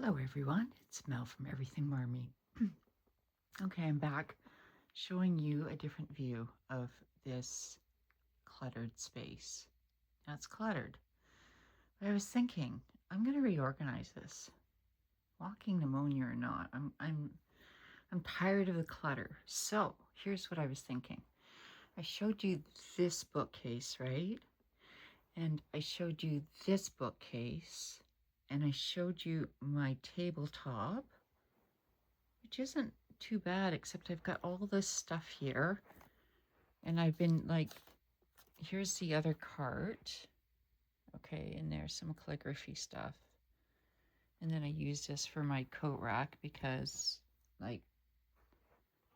Hello everyone, it's Mel from Everything Marmy. Okay, I'm back showing you a different view of this cluttered space. Now it's cluttered, but I was thinking I'm going to reorganize this. Walking pneumonia or not, I'm tired of the clutter. So here's what I was thinking. I showed you this bookcase, right? And I showed you this bookcase, and I showed you my tabletop, which isn't too bad, except I've got all this stuff here, and I've been like, here's the other cart, okay, and there's some calligraphy stuff, and then I use this for my coat rack because like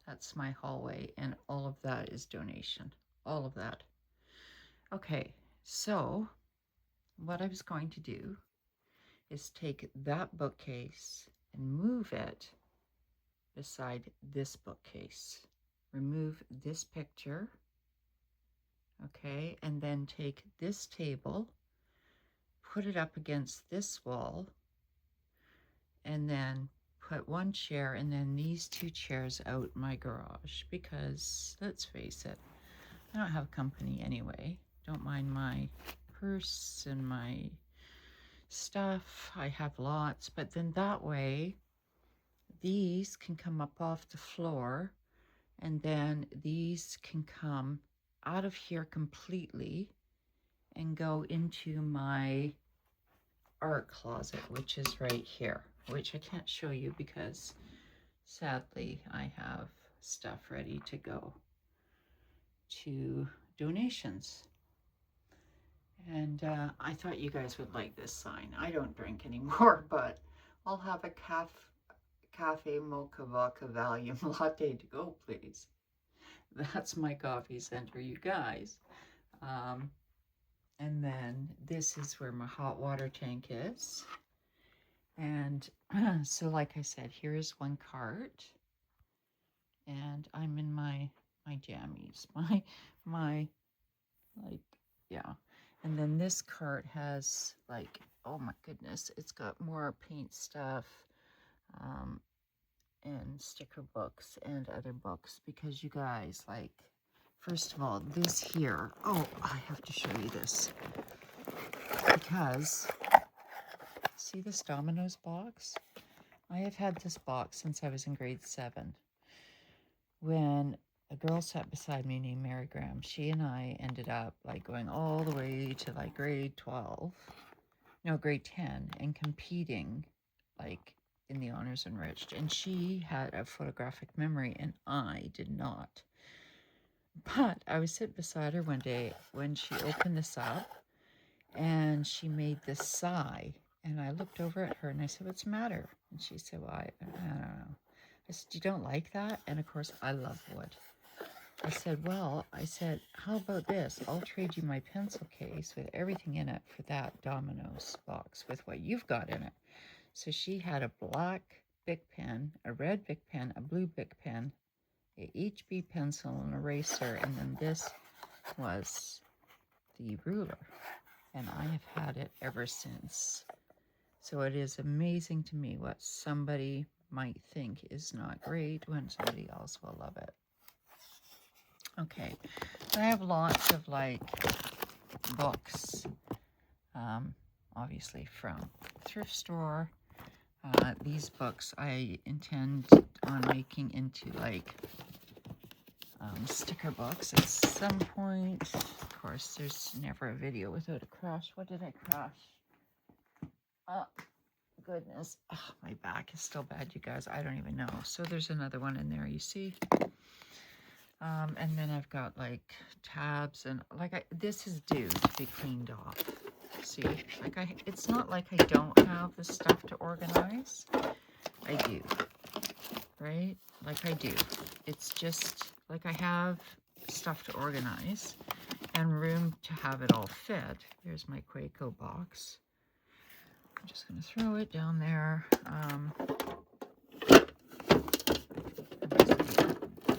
that's my hallway, and all of that is donation, all of that. Okay, so what I was going to do is take that bookcase and move it beside this bookcase. Remove this picture, okay, and then take this table, put it up against this wall, and then put one chair and then these two chairs out in my garage because, let's face it, I don't have company anyway. Don't mind my purse and my stuff. I have lots, but then that way these can come up off the floor, and then these can come out of here completely and go into my art closet, which is right here, which I can't show you because sadly I have stuff ready to go to donations. And I thought you guys would like this sign. I don't drink anymore, but I'll have a cafe mocha vodka Valium latte to go, please. That's my coffee center, you guys. And then this is where my hot water tank is. And so like I said, here is one cart. And I'm in my jammies, my like, yeah. And then this cart has like, oh my goodness, it's got more paint stuff, and sticker books and other books, because you guys, like, first of all, this here, oh, I have to show you this, because see this Domino's box? I have had this box since I was in grade 7. When a girl sat beside me named Mary Graham, she and I ended up like going all the way to like grade 10, and competing like in the honors enriched, and she had a photographic memory and I did not. But I was sitting beside her one day when she opened this up and she made this sigh, and I looked over at her and I said, "What's the matter?" And she said, "Well, I don't know." I said, "You don't like that?" And of course I love wood. I said, "Well," I said, "how about this? I'll trade you my pencil case with everything in it for that Domino's box with what you've got in it." So she had a black Bic pen, a red Bic pen, a blue Bic pen, a HB pencil, an eraser, and then this was the ruler. And I have had it ever since. So it is amazing to me what somebody might think is not great when somebody else will love it. Okay, I have lots of like books, obviously from thrift store. These books I intend on making into like sticker books at some point. Of course, there's never a video without a crash. What did I crash? Oh, goodness. Oh, my back is still bad, you guys. I don't even know. So there's another one in there, you see? And then I've got like tabs and like this is due to be cleaned off. See, like it's not like I don't have the stuff to organize. I do, right? Like I do. It's just like I have stuff to organize and room to have it all fit. There's my Quaco box. I'm just going to throw it down there.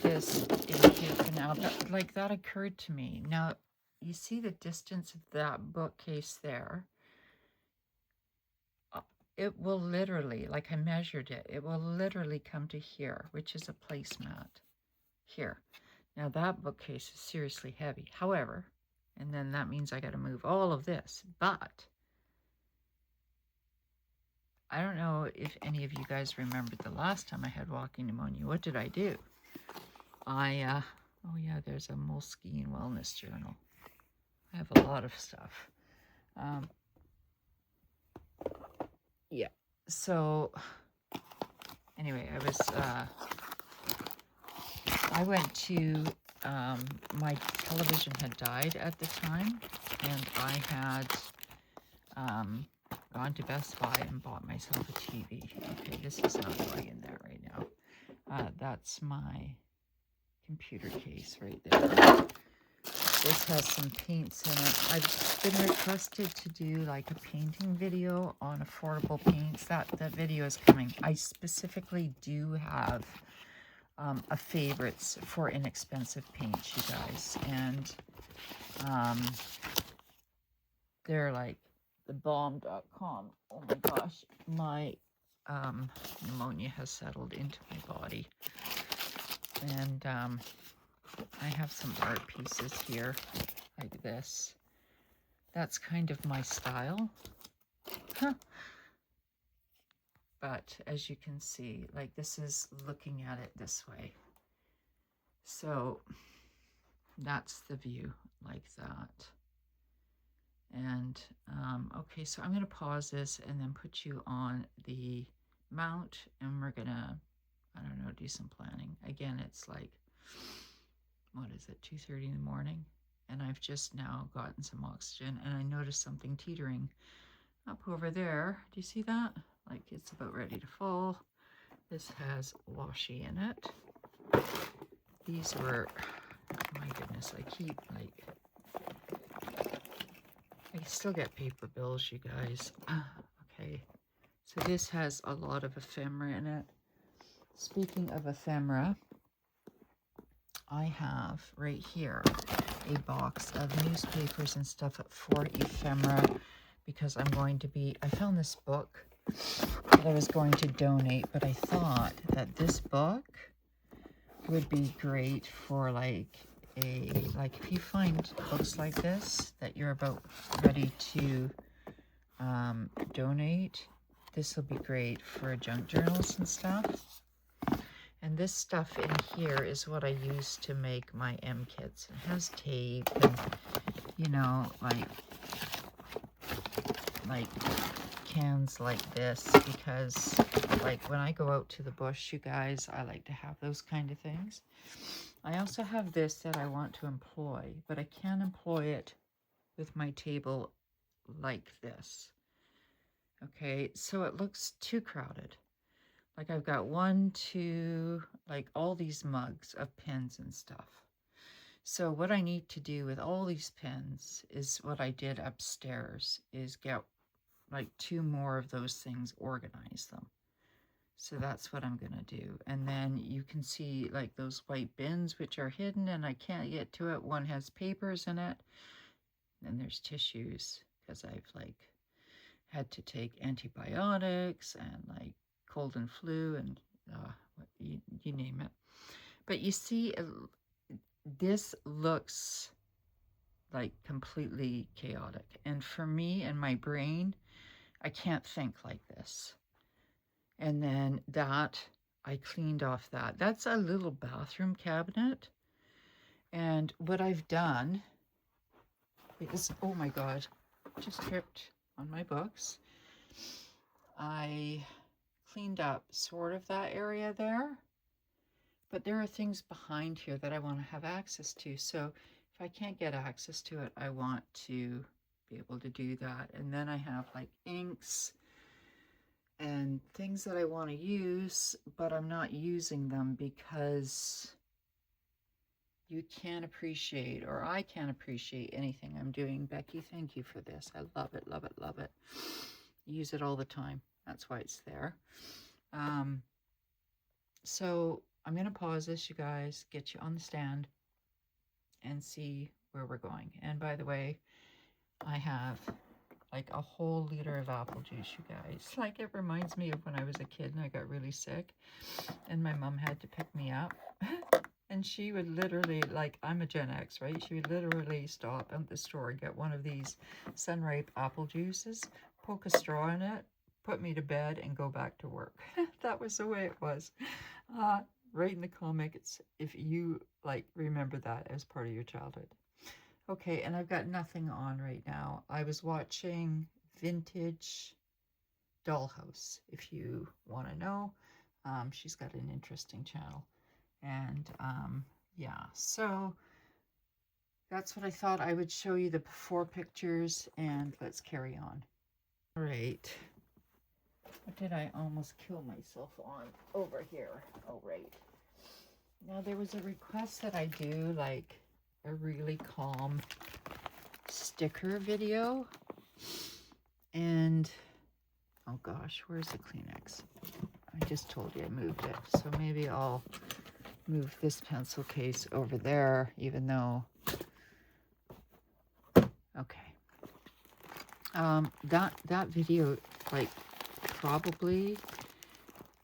This is taken out. Like that occurred to me. Now, you see the distance of that bookcase there? it will literally, like I measured it, it will literally come to here, which is a placemat here. Now that bookcase is seriously heavy. However, and then that means I got to move all of this, but I don't know if any of you guys remembered the last time I had walking pneumonia. What did I do? Oh yeah, there's a Moleskine Wellness Journal. I have a lot of stuff. Yeah, so anyway, I went to, my television had died at the time, and I had gone to Best Buy and bought myself a TV. Okay, this is not going in there right now. That's my computer case right there. This has some paints in it. I've been requested to do like a painting video on affordable paints. That video is coming. I specifically do have a favorites for inexpensive paints, you guys. And they're like the bomb.com. Oh my gosh, my pneumonia has settled into my body. And I have some art pieces here like this. That's kind of my style. Huh. But as you can see, like this is looking at it this way. So that's the view like that. And okay, so I'm going to pause this and then put you on the mount, and we're gonna, I don't know, do some planning. Again, it's like, what is it, 2:30 in the morning, and I've just now gotten some oxygen, and I noticed something teetering up over there. Do you see that? Like it's about ready to fall. This has washi in it. These were, my goodness, I keep like, I still get paper bills, you guys. Okay, so this has a lot of ephemera in it. Speaking of ephemera, I have right here a box of newspapers and stuff for ephemera, because I'm going to be, I found this book that I was going to donate, but I thought that this book would be great for like if you find books like this that you're about ready to donate, this will be great for junk journals and stuff. And this stuff in here is what I use to make my M kits. It has tape and, you know, like cans like this, because like when I go out to the bush, you guys, I like to have those kind of things. I also have this that I want to employ, but I can't employ it with my table like this. Okay, so it looks too crowded. Like I've got 1, 2, like all these mugs of pens and stuff. So what I need to do with all these pens is what I did upstairs, is get like 2 more of those things, organize them. So that's what I'm gonna do. And then you can see like those white bins which are hidden and I can't get to it. One has papers in it. And there's tissues, because I've like had to take antibiotics and like cold and flu and you name it. But you see, this looks like completely chaotic. And for me and my brain, I can't think like this. And then that, I cleaned off that. That's a little bathroom cabinet. And what I've done is, oh my God, just tripped on my books. I cleaned up sort of that area there, but there are things behind here that I want to have access to. So if I can't get access to it, I want to be able to do that. And then I have like inks and things that I want to use, but I'm not using them because you can't appreciate, or I can't appreciate anything I'm doing. Becky, thank you for this. I love it, love it, love it. Use it all the time. That's why it's there. So I'm going to pause this, you guys, get you on the stand and see where we're going. And by the way, I have like a whole liter of apple juice, you guys. Like, it reminds me of when I was a kid and I got really sick and my mom had to pick me up. And she would literally, like, I'm a Gen X, right? She would literally stop at the store, get one of these sun-ripe apple juices, poke a straw in it, put me to bed, and go back to work. That was the way it was. Write in the comments if you, like, remember that as part of your childhood. Okay, and I've got nothing on right now. I was watching Vintage Dollhouse, if you want to know. She's got an interesting channel. And yeah, so that's what I thought I would show you, the before pictures, and let's carry on. All right. What did I almost kill myself on over here? Oh, right. Now, there was a request that I do, like, a really calm sticker video. And, oh gosh, where's the Kleenex? I just told you I moved it. So maybe I'll move this pencil case over there, even though, okay. That video, like, probably,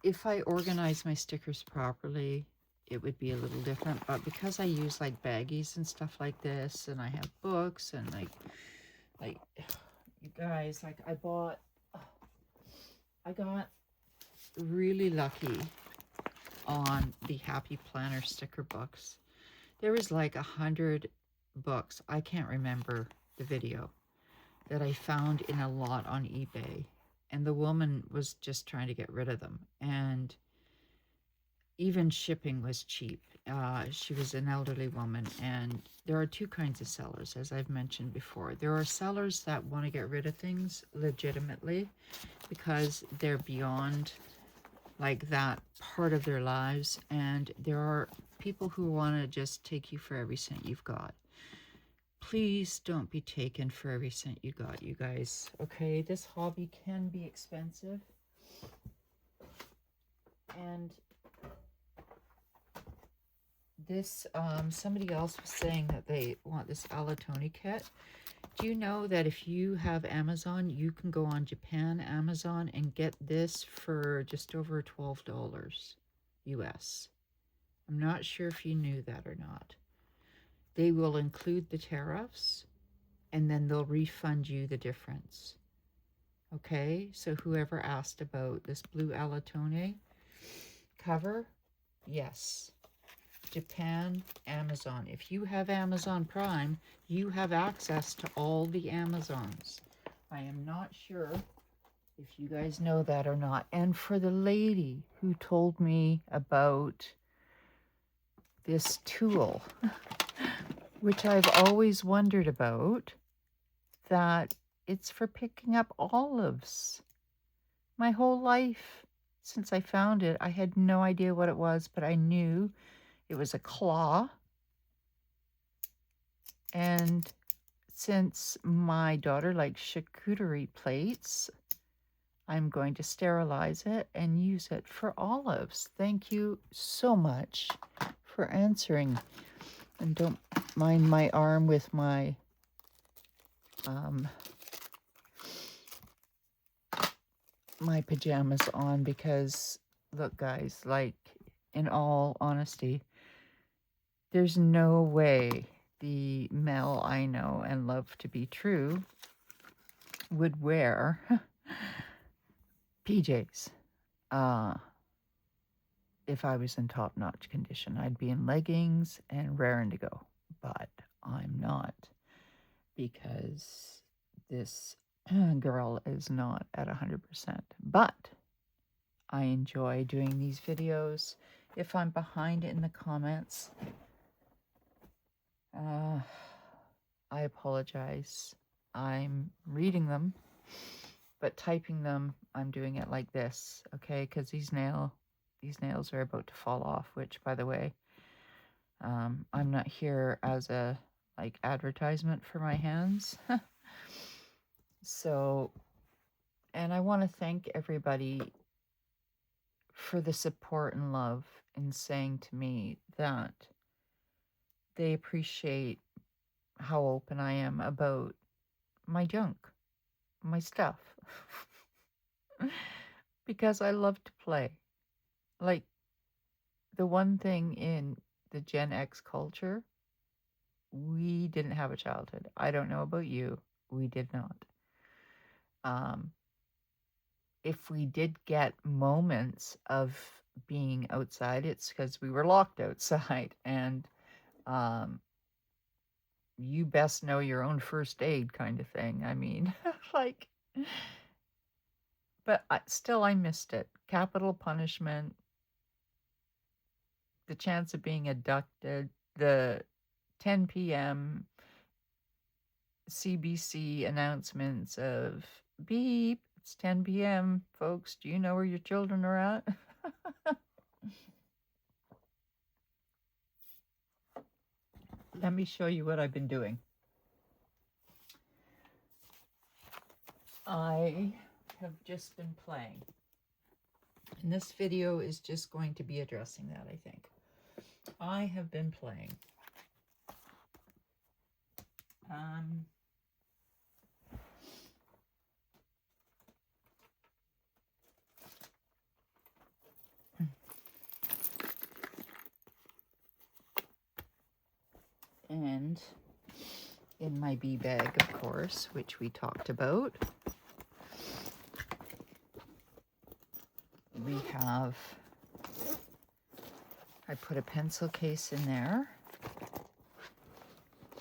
if I organize my stickers properly, it would be a little different. But because I use, like, baggies and stuff like this, and I have books, and like you guys, like, I got really lucky on the Happy Planner sticker books. There was like 100 books, I can't remember the video, that I found in a lot on eBay, and the woman was just trying to get rid of them, and even shipping was cheap. She was an elderly woman, and there are two kinds of sellers, as I've mentioned before. There are sellers that want to get rid of things legitimately because they're beyond, like, that part of their lives, and there are people who want to just take you for every cent you've got. Please don't be taken for every cent you got, you guys. Okay, this hobby can be expensive, and this somebody else was saying that they want this Alatoni kit. Do you know that if you have Amazon, you can go on Japan Amazon and get this for just over $12 US? I'm not sure if you knew that or not. They will include the tariffs, and then they'll refund you the difference. Okay, so whoever asked about this blue Alatone cover, yes. Japan, Amazon. If you have Amazon Prime, you have access to all the Amazons. I am not sure if you guys know that or not. And for the lady who told me about this tool, which I've always wondered about, that it's for picking up olives. My whole life, since I found it, I had no idea what it was, but I knew it was a claw. And since my daughter likes charcuterie plates, I'm going to sterilize it and use it for olives. Thank you so much for answering. And don't mind my arm with my my pajamas on, because look, guys, like, in all honesty, there's no way the Mel I know and love to be true would wear PJs if I was in top-notch condition. I'd be in leggings and raring to go, but I'm not, because this girl is not at 100%. But I enjoy doing these videos. If I'm behind in the comments, I apologize. I'm reading them, but typing them, I'm doing it like this, okay? Because these nails are about to fall off, which, by the way, I'm not here as a, like, advertisement for my hands. So, and I want to thank everybody for the support and love in saying to me that they appreciate how open I am about my junk, my stuff because I love to play. Like, the one thing in the Gen X culture, we didn't have a childhood. I don't know about you. We did not. If we did get moments of being outside, it's because we were locked outside. And you best know your own first aid kind of thing. I mean, like, but still, I missed it. Capital punishment, the chance of being abducted, the 10 p.m. CBC announcements of beep, it's 10 p.m., folks. Do you know where your children are at? Let me show you what I've been doing. I have just been playing. And this video is just going to be addressing that, I think. I have been playing. And in my bee bag, of course, which we talked about, we have, I put a pencil case in there.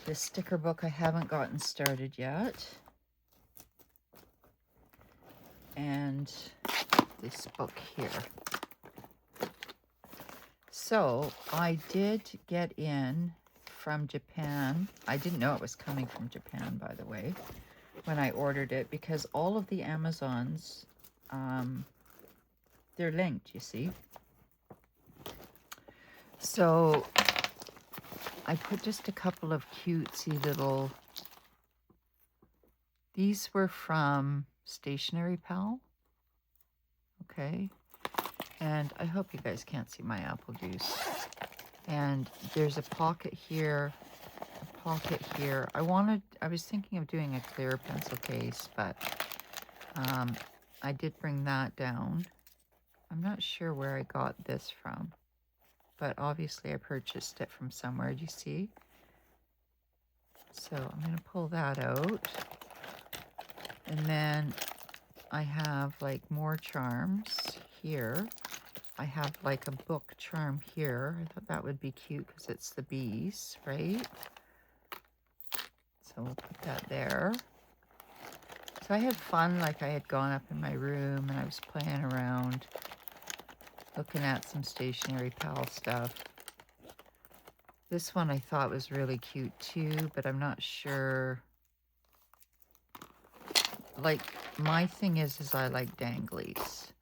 This sticker book I haven't gotten started yet. And this book here. So I did get in from Japan. I didn't know it was coming from Japan, by the way, when I ordered it, because all of the Amazons, they're linked, you see. So I put just a couple of cutesy little, these were from Stationery Pal. Okay. And I hope you guys can't see my apple juice. And there's a pocket here, a pocket here. I was thinking of doing a clear pencil case, but I did bring that down. I'm not sure where I got this from, but obviously I purchased it from somewhere. Do you see? So I'm going to pull that out. And then I have like more charms here. I have like a book charm here. I thought that would be cute because it's the bees, right? So we'll put that there. So I had fun, like I had gone up in my room and I was playing around, looking at some Stationery Pal stuff. This one I thought was really cute too, but I'm not sure. Like, my thing is I like danglies.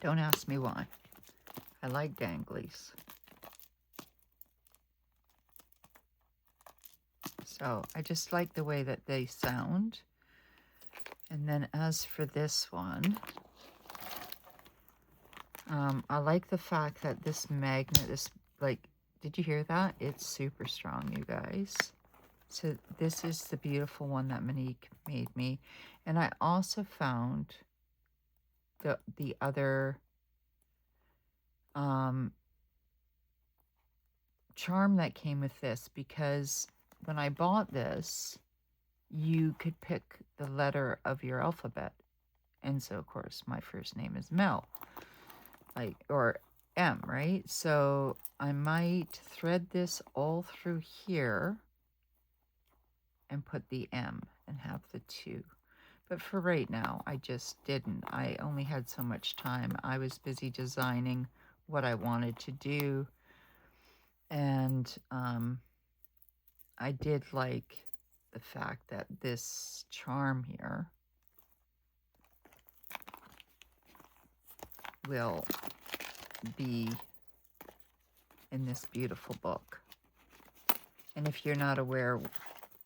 Don't ask me why. I like danglies. So I just like the way that they sound. And then as for this one, I like the fact that this magnet is like, did you hear that? It's super strong, you guys. So this is the beautiful one that Monique made me. And I also found the other charm that came with this, because when I bought this, you could pick the letter of your alphabet. And so, of course, my first name is Mel, like, or M, right? So I might thread this all through here and put the M and have the 2. But for right now, I just didn't. I only had so much time. I was busy designing what I wanted to do. And I did like the fact that this charm here will be in this beautiful book. And if you're not aware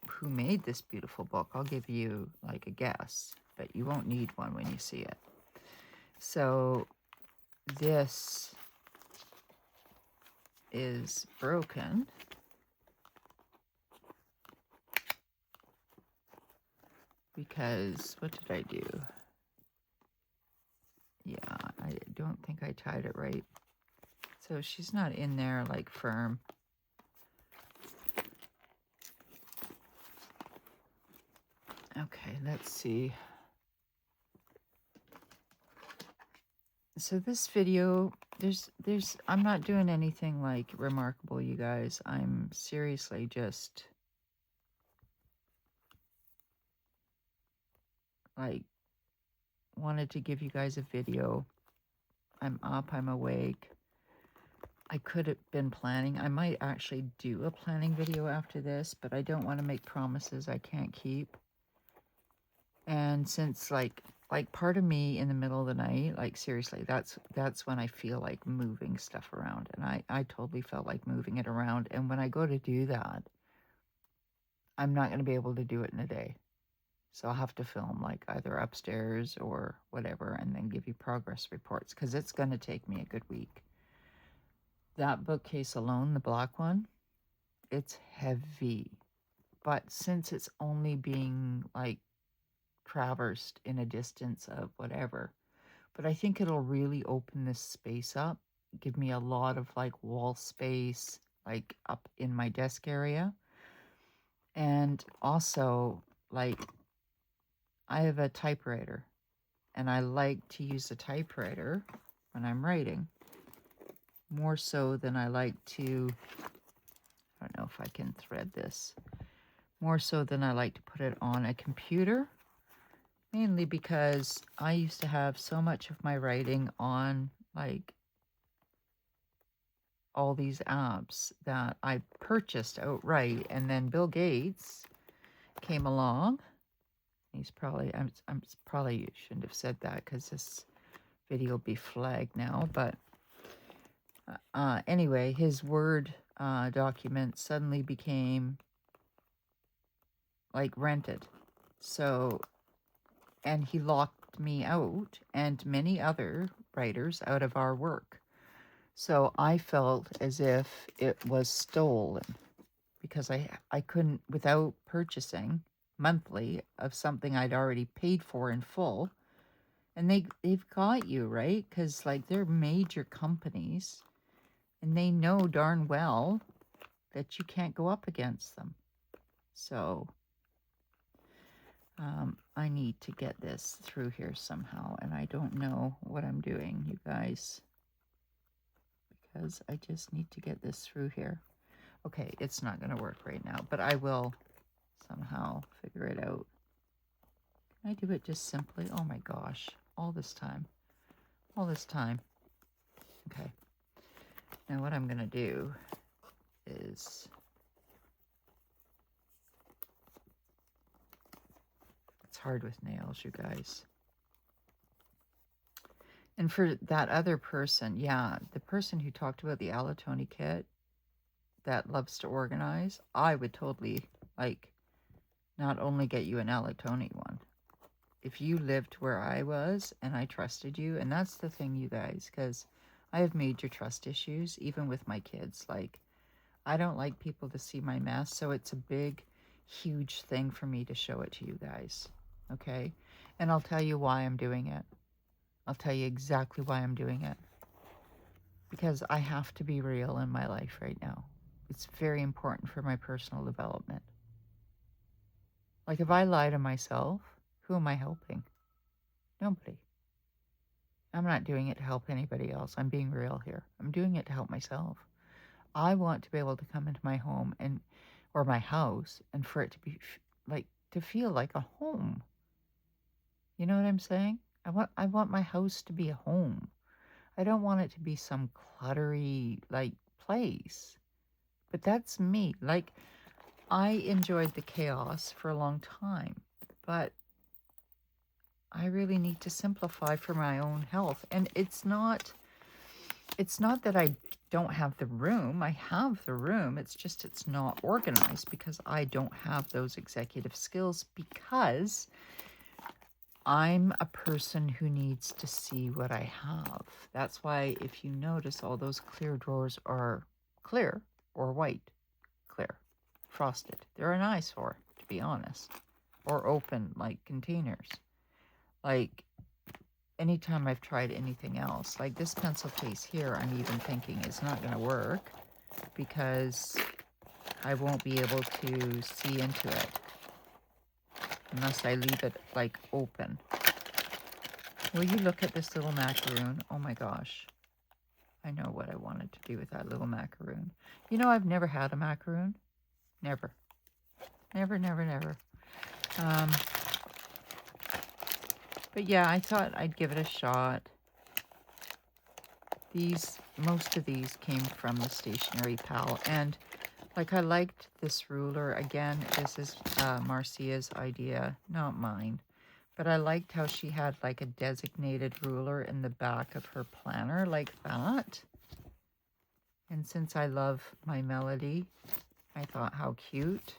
who made this beautiful book, I'll give you like a guess, but you won't need one when you see it. So this is broken. because what did I do? Yeah, I don't think I tied it right. So she's not in there like firm. Okay, let's see. So this video, I'm not doing anything like remarkable, you guys. I'm seriously just like wanted to give you guys a video. I'm up, I'm awake. I could have been planning. I might actually do a planning video after this, but I don't want to make promises I can't keep. And since like part of me in the middle of the night, like seriously, that's when I feel like moving stuff around. And I totally felt like moving it around. And when I go to do that, I'm not going to be able to do it in a day. So I'll have to film like either upstairs or whatever and then give you progress reports because it's going to take me a good week. That bookcase alone, the black one, it's heavy. But since it's only being like traversed in a distance of whatever, but I think it'll really open this space up, give me a lot of like wall space, like up in my desk area. And also like I have a typewriter and I like to use a typewriter when I'm writing more so than I like to, I don't know if I can thread this, more so than I like to put it on a computer, mainly because I used to have so much of my writing on like all these apps that I purchased outright, and then Bill Gates came along. He's probably, I'm probably shouldn't have said that because this video will be flagged now, but anyway, his Word document suddenly became like rented. So, and he locked me out and many other writers out of our work. So I felt as if it was stolen because I couldn't, without purchasing monthly of something I'd already paid for in full. And they've got you, right? Because like they're major companies and they know darn well that you can't go up against them. So I need to get this through here somehow, and I don't know what I'm doing, you guys, because I just need to get this through here. Okay, it's not going to work right now, but I will somehow figure it out. Can I do it just simply? Oh my gosh, all this time. Okay, now what I'm going to do is it's hard with nails, you guys. And for that other person, yeah, the person who talked about the Allotonie kit that loves to organize, I would totally like not only get you an Allotonie one. If you lived where I was and I trusted you, and that's the thing, you guys, because I have major trust issues, even with my kids. Like, I don't like people to see my mess, so it's a big, huge thing for me to show it to you guys, okay? And I'll tell you why I'm doing it. I'll tell you exactly why I'm doing it. Because I have to be real in my life right now. It's very important for my personal development. Like, if I lie to myself, who am I helping? Nobody. I'm not doing it to help anybody else. I'm being real here. I'm doing it to help myself. I want to be able to come into my home or my house and for it to be like, to feel like a home. You know what I'm saying? I want my house to be a home. I don't want it to be some cluttery like place. But that's me. Like, I enjoyed the chaos for a long time, but I really need to simplify for my own health. And it's not that I don't have the room. I have the room. It's just it's not organized because I don't have those executive skills, because I'm a person who needs to see what I have. That's why if you notice, all those clear drawers are clear or white, clear, frosted. They're an eyesore, to be honest. or open like containers. Like anytime I've tried anything else, like this pencil case here, I'm even thinking is not going to work because I won't be able to see into it unless I leave it like open. Will you look at this little macaroon? Oh my gosh. I know what I wanted to do with that little macaroon. You know, I've never had a macaroon. Never. Never, never, never. But yeah, I thought I'd give it a shot. Most of these came from the Stationery Pal. And like I liked this ruler. Again, this is Marcia's idea, not mine. But I liked how she had like a designated ruler in the back of her planner like that. And since I love my Melody, I thought how cute.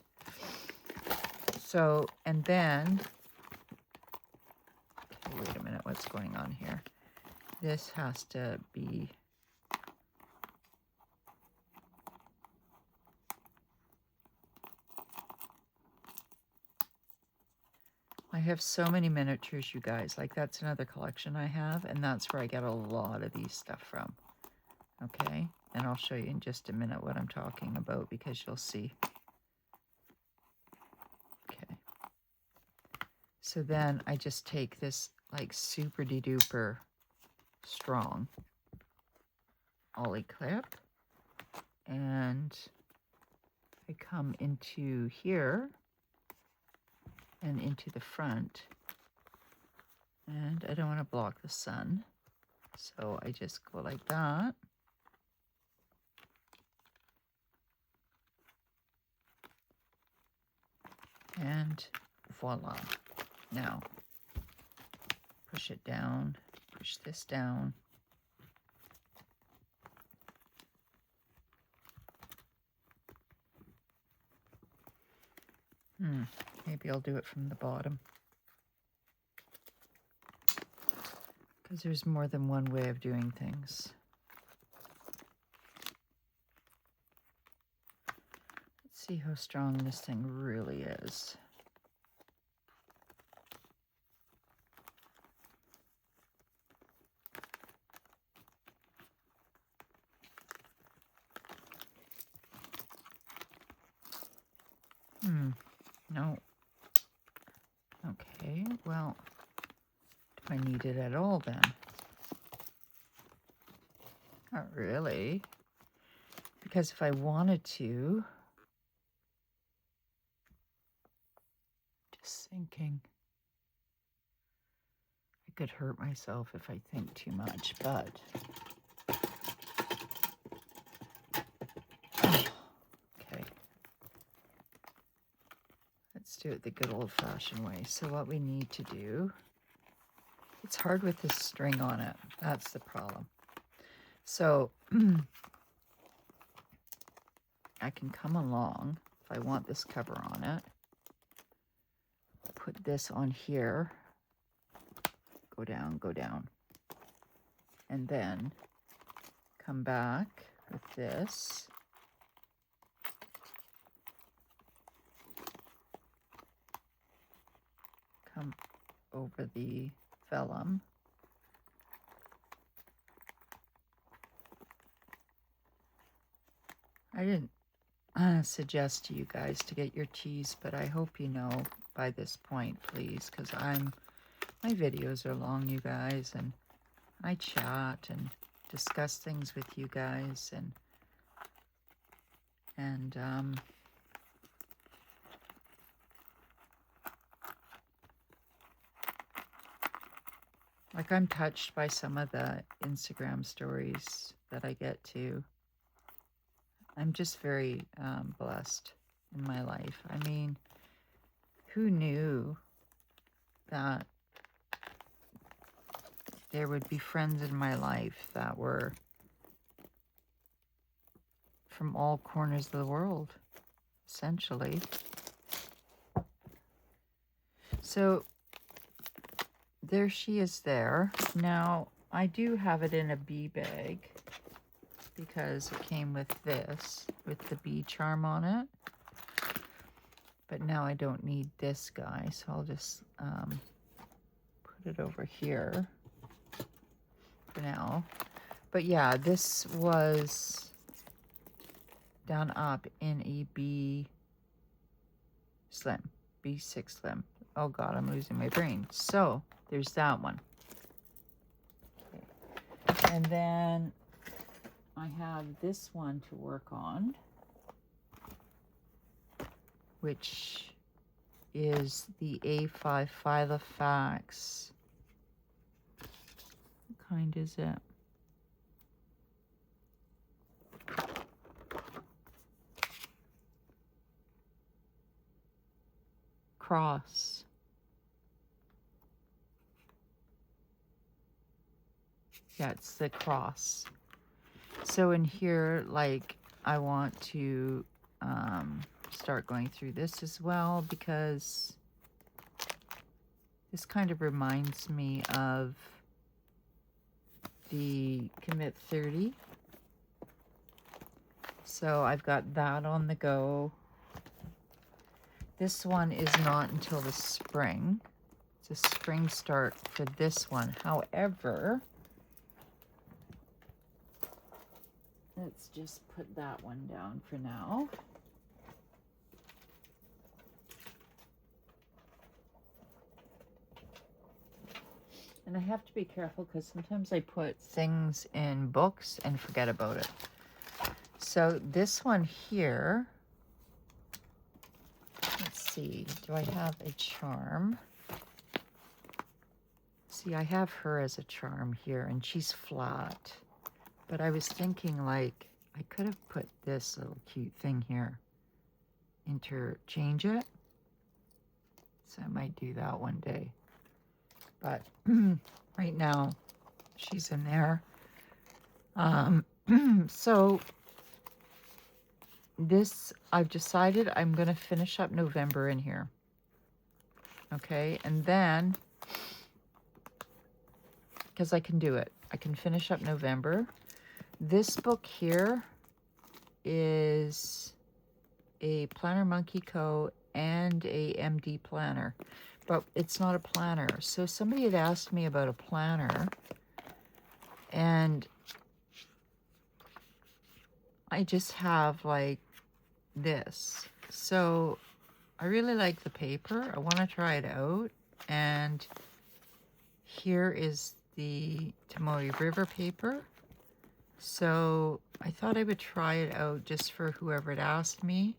So, and then, okay, wait a minute, what's going on here? This has to be, I have so many miniatures, you guys. Like that's another collection I have, and that's where I get a lot of these stuff from. Okay, and I'll show you in just a minute what I'm talking about because you'll see. Okay. So then I just take this like super duper strong ollie clip and I come into here and into the front, and I don't want to block the sun, so I just go like that. And voila. Now, push it down, push this down. Maybe I'll do it from the bottom, because there's more than one way of doing things. Let's see how strong this thing really is. No. Okay, well, do I need it at all then? Not really. Because if I wanted to, just thinking, I could hurt myself if I think too much, but okay. Let's do it the good old-fashioned way. So what we need to do, it's hard with this string on it. That's the problem. So I can come along, if I want this cover on it, put this on here, go down, and then come back with this. Come over the vellum. I didn't suggest to you guys to get your teas, but I hope you know by this point, please, because my videos are long, you guys, and I chat and discuss things with you guys, and like I'm touched by some of the Instagram stories that I get to. I'm just very blessed in my life. I mean, who knew that there would be friends in my life that were from all corners of the world, essentially. So there she is there. Now, I do have it in a bee bag because it came with this, with the bee charm on it. But now I don't need this guy, so I'll just put it over here for now. But yeah, this was done up in a B slim, B6 slim. Oh God, I'm losing my brain. So there's that one. Okay. And then I have this one to work on, which is the A5 Filofax. What kind is it? Cross. Yeah, it's the cross. So in here, like, I want to start going through this as well, because this kind of reminds me of the Commit 30. So I've got that on the go. This one is not until the spring. It's a spring start for this one. However, let's just put that one down for now. And I have to be careful because sometimes I put things in books and forget about it. So this one here, let's see, do I have a charm? See, I have her as a charm here, and she's flat. But I was thinking, like, I could have put this little cute thing here, interchange it. So I might do that one day. But right now, she's in there. So this, I've decided I'm going to finish up November in here. Okay, and then, because I can do it, I can finish up November. This book here is a Planner Monkey Co. and a MD planner, but it's not a planner. So somebody had asked me about a planner, and I just have like this. So I really like the paper. I want to try it out. And here is the Tomoe River paper. So I thought I would try it out just for whoever had asked me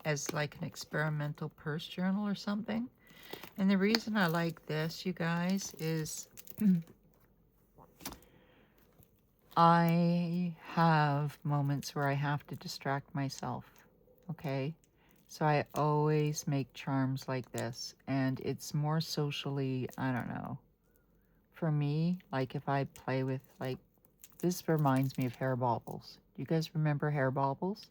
as like an experimental purse journal or something. And the reason I like this, you guys, is I have moments where I have to distract myself, okay? So I always make charms like this, and it's more socially, I don't know. For me, like if I play with, like, this reminds me of hair baubles. Do you guys remember hair baubles?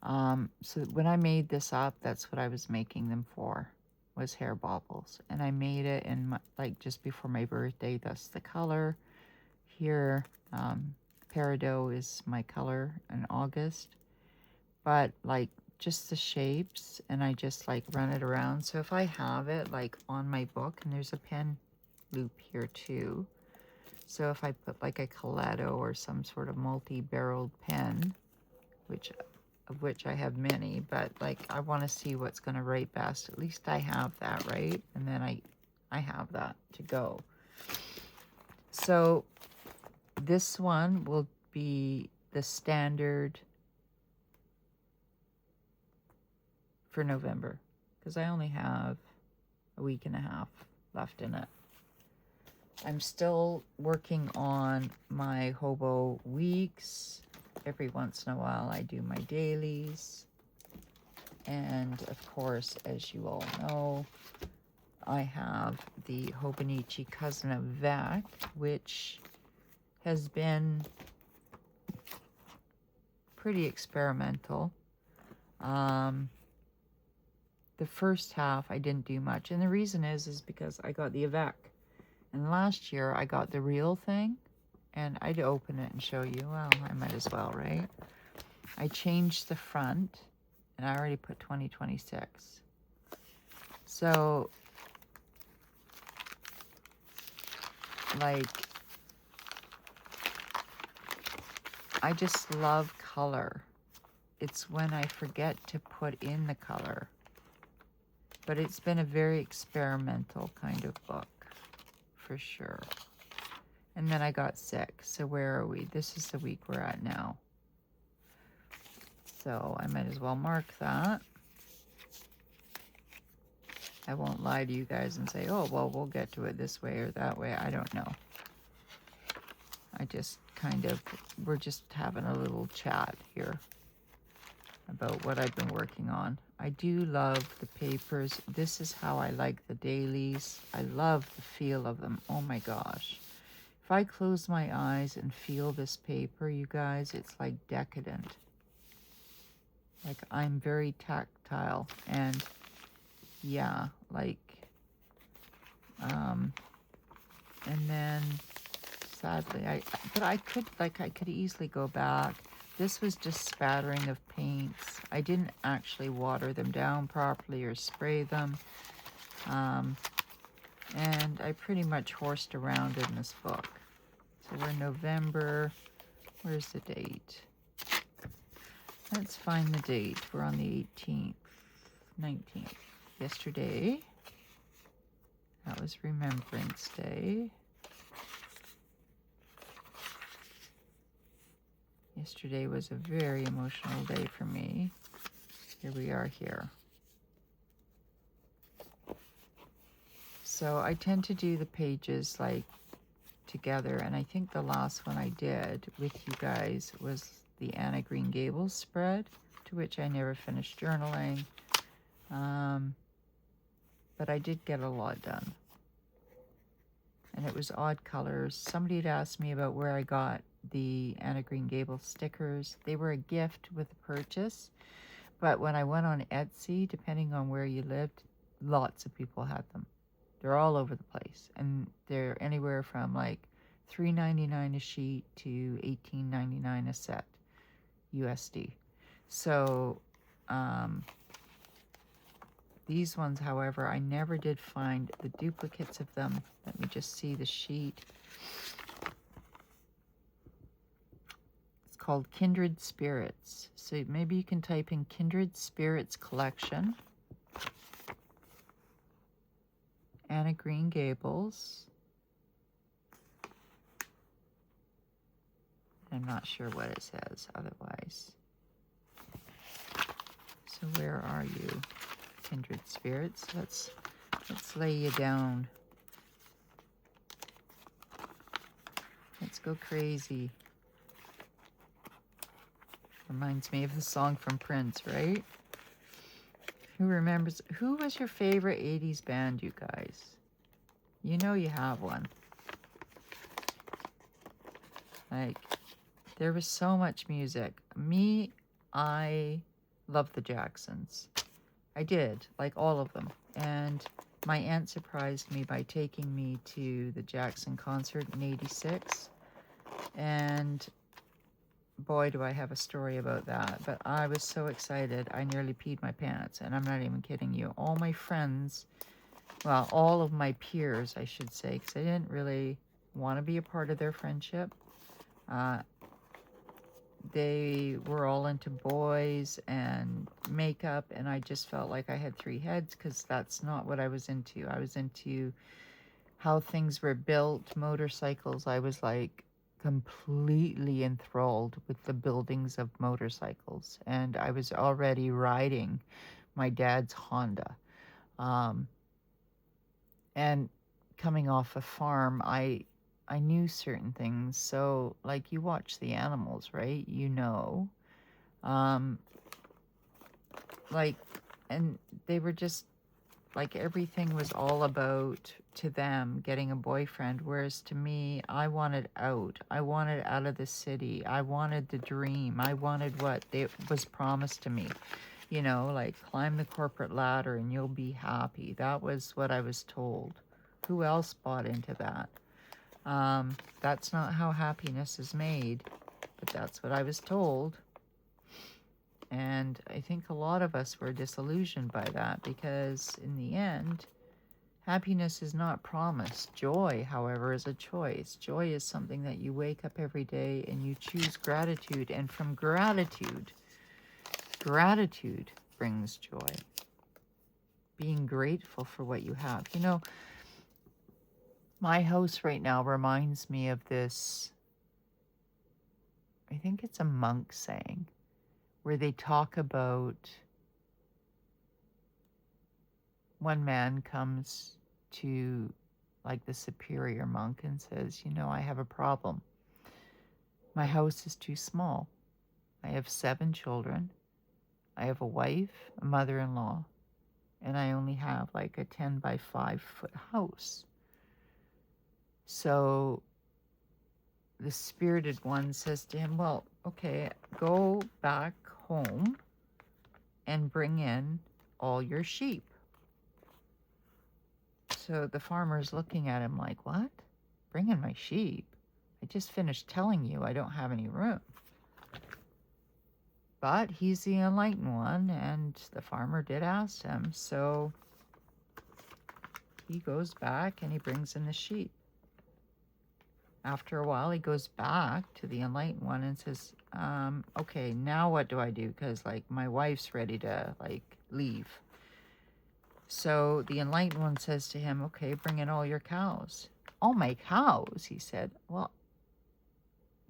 So when I made this up, that's what I was making them for, was hair baubles. And I made it in my, like just before my birthday. That's the color. Here, Peridot is my color in August. But like just the shapes, and I just like run it around. So if I have it like on my book, and there's a pen loop here too. So if I put like a Kaleido or some sort of multi-barreled pen, of which I have many, but like I want to see what's going to write best. At least I have that, right? And then I have that to go. So this one will be the standard for November, because I only have a week and a half left in it. I'm still working on my hobo weeks. Every once in a while I do my dailies. And of course, as you all know, I have the Hobonichi Cousin of Vac, which has been pretty experimental. The first half I didn't do much, and the reason is because I got the Avec. And last year I got the real thing, and I'd open it and show you. Well, I might as well, right? I changed the front, And I already put 2026. So, like, I just love color. It's when I forget to put in the color. But it's been a very experimental kind of book, for sure. And then I got sick. So where are we? This is the week we're at now. So I might as well mark that. I won't lie to you guys and say, oh, well, we'll get to it this way or that way. I don't know. I just kind of, we're just having a little chat here about what I've been working on. I do love the papers. This is how I like the dailies. I love the feel of them. Oh my gosh. If I close my eyes and feel this paper, you guys, it's like decadent. Like I'm very tactile and yeah, like, and then sadly, I could easily go back. This was just spattering of paints. I didn't actually water them down properly or spray them. And I pretty much horsed around in this book. So we're November. Where's the date? Let's find the date. We're on the 18th, 19th. Yesterday. That was Remembrance Day. Yesterday was a very emotional day for me. Here we are here. So I tend to do the pages like together, and I think the last one I did with you guys was the Anna Green Gables spread, to which I never finished journaling. But I did get a lot done. And it was odd colors. Somebody had asked me about where I got the Anna Green Gables stickers. They were a gift with the purchase. But when I went on Etsy, depending on where you lived, lots of people had them. They're all over the place. And they're anywhere from like $3.99 a sheet to $18.99 a set USD. So, these ones, however, I never did find the duplicates of them. Let me just see the sheet. It's called Kindred Spirits. So maybe you can type in Kindred Spirits Collection. Anna Green Gables. I'm not sure what it says otherwise. So where are you? Kindred Spirits. Let's lay you down. Let's go crazy. Reminds me of the song from Prince, right? Who remembers? Who was your favorite 80s band, you guys? You know you have one. Like, there was so much music. Me, I love the Jacksons. I did, like all of them. And my aunt surprised me by taking me to the Jackson concert in '86. And boy, do I have a story about that. But I was so excited, I nearly peed my pants. And I'm not even kidding you. All my friends, well, all of my peers, I should say, because I didn't really want to be a part of their friendship. They were all into boys and makeup, and I just felt like I had three heads because that's not what I was into. I was into how things were built, motorcycles. I was like completely enthralled with the buildings of motorcycles, and I was already riding my dad's Honda. And coming off a farm, I knew certain things. So, like, you watch the animals, right? You know. Like, and they were just, like, everything was all about, to them, getting a boyfriend. Whereas to me, I wanted out. I wanted out of the city. I wanted the dream. I wanted what was promised to me. You know, like, climb the corporate ladder and you'll be happy. That was what I was told. Who else bought into that? That's not how happiness is made, but that's what I was told. And I think a lot of us were disillusioned by that, because in the end, happiness is not promised. Joy, however, is a choice. Joy is something that you wake up every day and you choose gratitude. And from gratitude brings joy. Being grateful for what you have. You know, my house right now reminds me of this, I think it's a monk saying, where they talk about one man comes to like the superior monk and says, you know, I have a problem. My house is too small. I have 7 children. I have a wife, a mother-in-law, and I only have like a 10 by 5 foot house. So the spirited one says to him, well, okay, go back home and bring in all your sheep. So the farmer's looking at him like, what? Bring in my sheep? I just finished telling you I don't have any room. But he's the enlightened one, and the farmer did ask him, so he goes back and he brings in the sheep. After a while, he goes back to the enlightened one and says, okay, now what do I do? Because, like, my wife's ready to, like, leave. So the enlightened one says to him, okay, bring in all your cows. All my cows, he said. Well,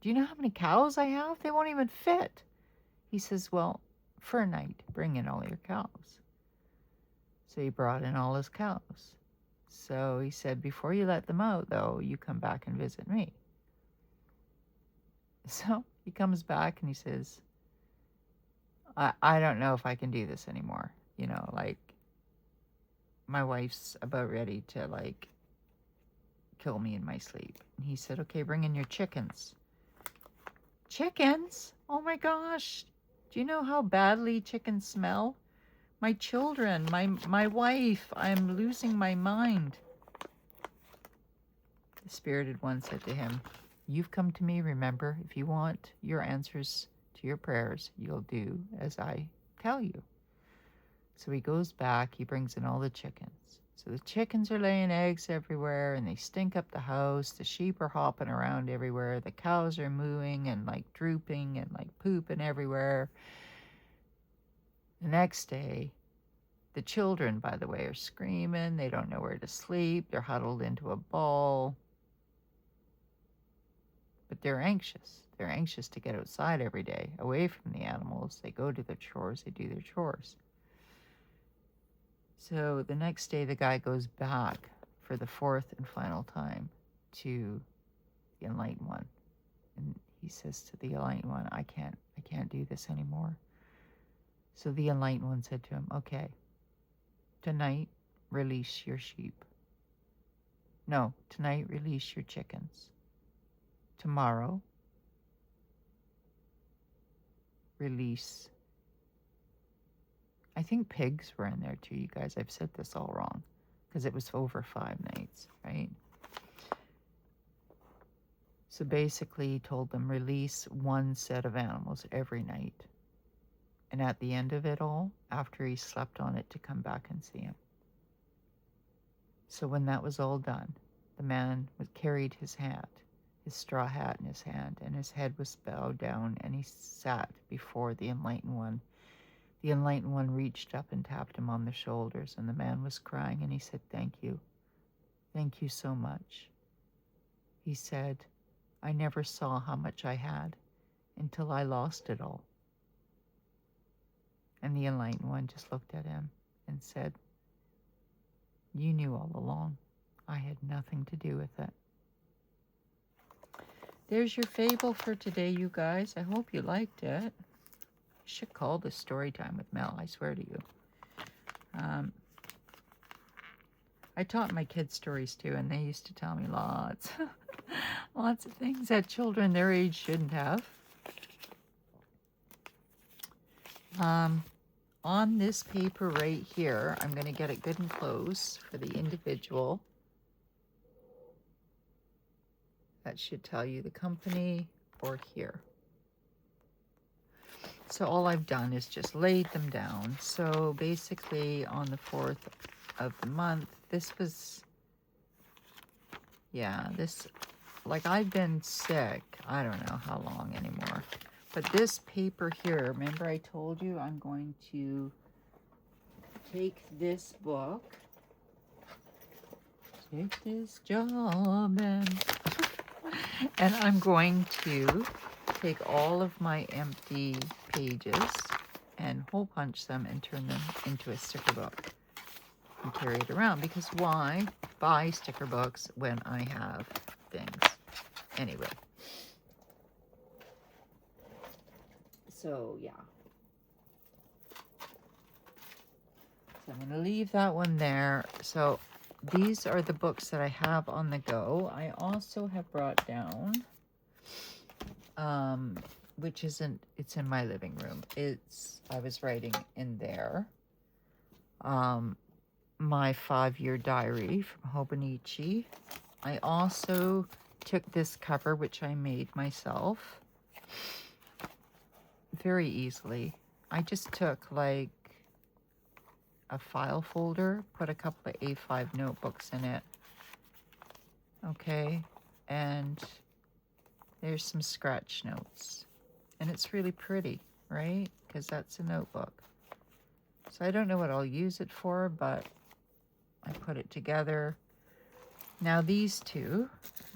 do you know how many cows I have? They won't even fit. He says, well, for a night, bring in all your cows. So he brought in all his cows. So he said, before you let them out, though, you come back and visit me. So he comes back and he says, I don't know if I can do this anymore. You know, like, my wife's about ready to, like, kill me in my sleep. And he said, okay, bring in your chickens. Chickens? Oh my gosh. Do you know how badly chickens smell? My children, my wife, I'm losing my mind. The spirited one said to him, you've come to me, remember, if you want your answers to your prayers, you'll do as I tell you. So he goes back, he brings in all the chickens. So the chickens are laying eggs everywhere and they stink up the house. The sheep are hopping around everywhere. The cows are mooing and like drooping and like pooping everywhere. The next day, the children, by the way, are screaming. They don't know where to sleep. They're huddled into a ball. But they're anxious. They're anxious to get outside every day, away from the animals. They go to their chores. They do their chores. So the next day, the guy goes back for the 4th and final time to the enlightened one. And he says to the enlightened one, I can't do this anymore. So the enlightened one said to him, okay, tonight, release your sheep. No, tonight, release your chickens. Tomorrow, release. I think pigs were in there too, you guys. I've said this all wrong because it was over 5 nights, right? So basically, he told them release 1 set of animals every night. And at the end of it all, after he slept on it, to come back and see him. So when that was all done, the man carried his hat, his straw hat in his hand, and his head was bowed down, and he sat before the enlightened one. The enlightened one reached up and tapped him on the shoulders, and the man was crying, and he said, thank you. Thank you so much. He said, I never saw how much I had until I lost it all. And the enlightened one just looked at him and said, you knew all along. I had nothing to do with it. There's your fable for today, you guys. I hope you liked it. I should call this story time with Mel, I swear to you. I taught my kids stories too, and they used to tell me lots of things that children their age shouldn't have. On this paper right here, I'm going to get it good and close for the individual. That should tell you the company or here. So all I've done is just laid them down. So basically on the 4th of the month, this was, yeah, this, like I've been sick, I don't know how long anymore. But this paper here, remember I told you I'm going to take this book, take this job, and I'm going to take all of my empty pages and hole punch them and turn them into a sticker book and carry it around, because why buy sticker books when I have things anyway? So yeah, so I'm going to leave that one there. So these are the books that I have on the go. I also have brought down which isn't, it's in my living room, I was writing in there my 5-year diary from Hobonichi. I also took this cover, which I made myself very easily. I just took like a file folder, put a couple of A5 notebooks in it, okay, and there's some scratch notes. And it's really pretty, right? Because that's a notebook. So I don't know what I'll use it for, but I put it together. Now these two,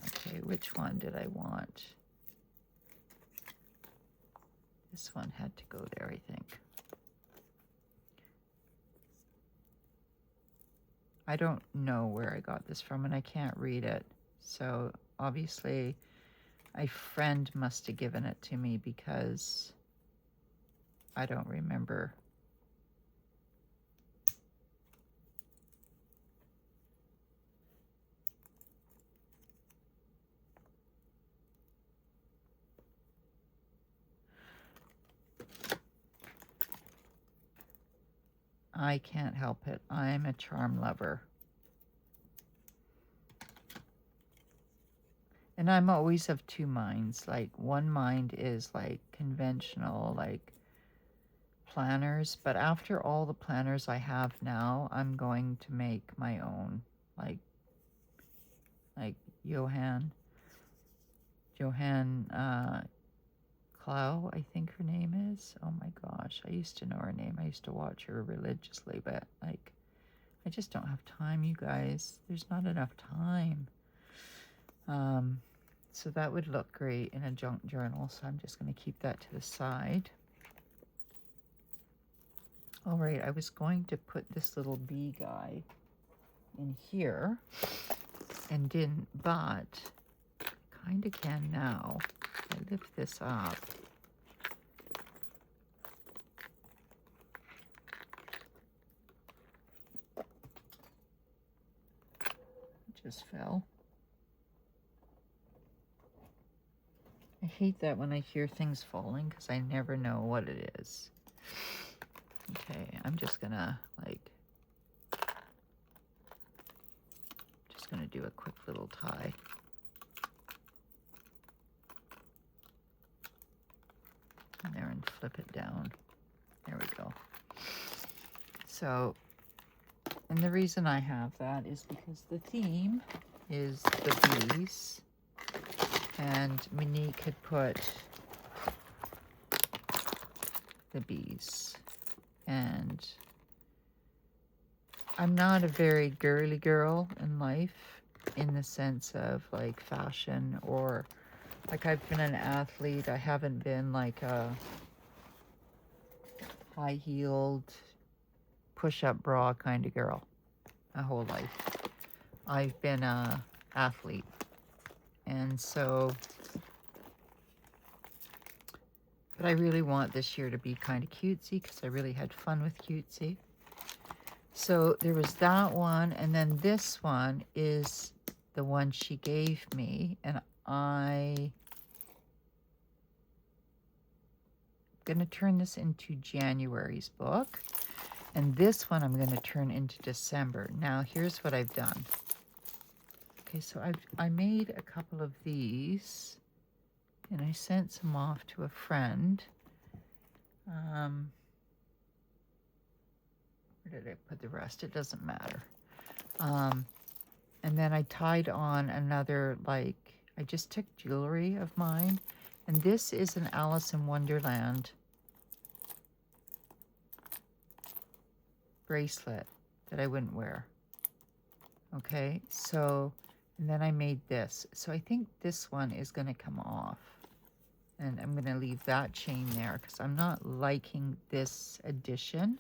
okay, which one did I want? This one had to go there, I think. I don't know where I got this from, and I can't read it. So obviously a friend must have given it to me, because I don't remember. I can't help it. I'm a charm lover. And I'm always of two minds. Like, one mind is like conventional, like planners. But after all the planners I have now, I'm going to make my own. Like Johann Clow, I think her name is. Oh my gosh, I used to know her name. I used to watch her religiously, but like, I just don't have time, you guys. There's not enough time. So that would look great in a junk journal, so I'm just going to keep that to the side. All right, I was going to put this little bee guy in here and didn't, but kind of can now. I lift this up. It just fell. I hate that when I hear things falling, because I never know what it is. Okay, I'm just gonna do a quick little tie. And there, and flip it down. There we go. So, and the reason I have that is because the theme is the bees. And Monique had put the bees. And I'm not a very girly girl in life, in the sense of like fashion, or like I've been an athlete. I haven't been like a high-heeled push-up bra kind of girl my whole life. I've been a athlete. And so, but I really want this year to be kind of cutesy, because I really had fun with cutesy. So there was that one, and then this one is the one she gave me, and I'm going to turn this into January's book, and this one I'm going to turn into December. Now here's what I've done. Okay, so I made a couple of these, and I sent some off to a friend. Where did I put the rest? It doesn't matter. And then I tied on another, like, I just took jewelry of mine. And this is an Alice in Wonderland bracelet that I wouldn't wear. Okay, so, and then I made this. So I think this one is going to come off. And I'm going to leave that chain there because I'm not liking this addition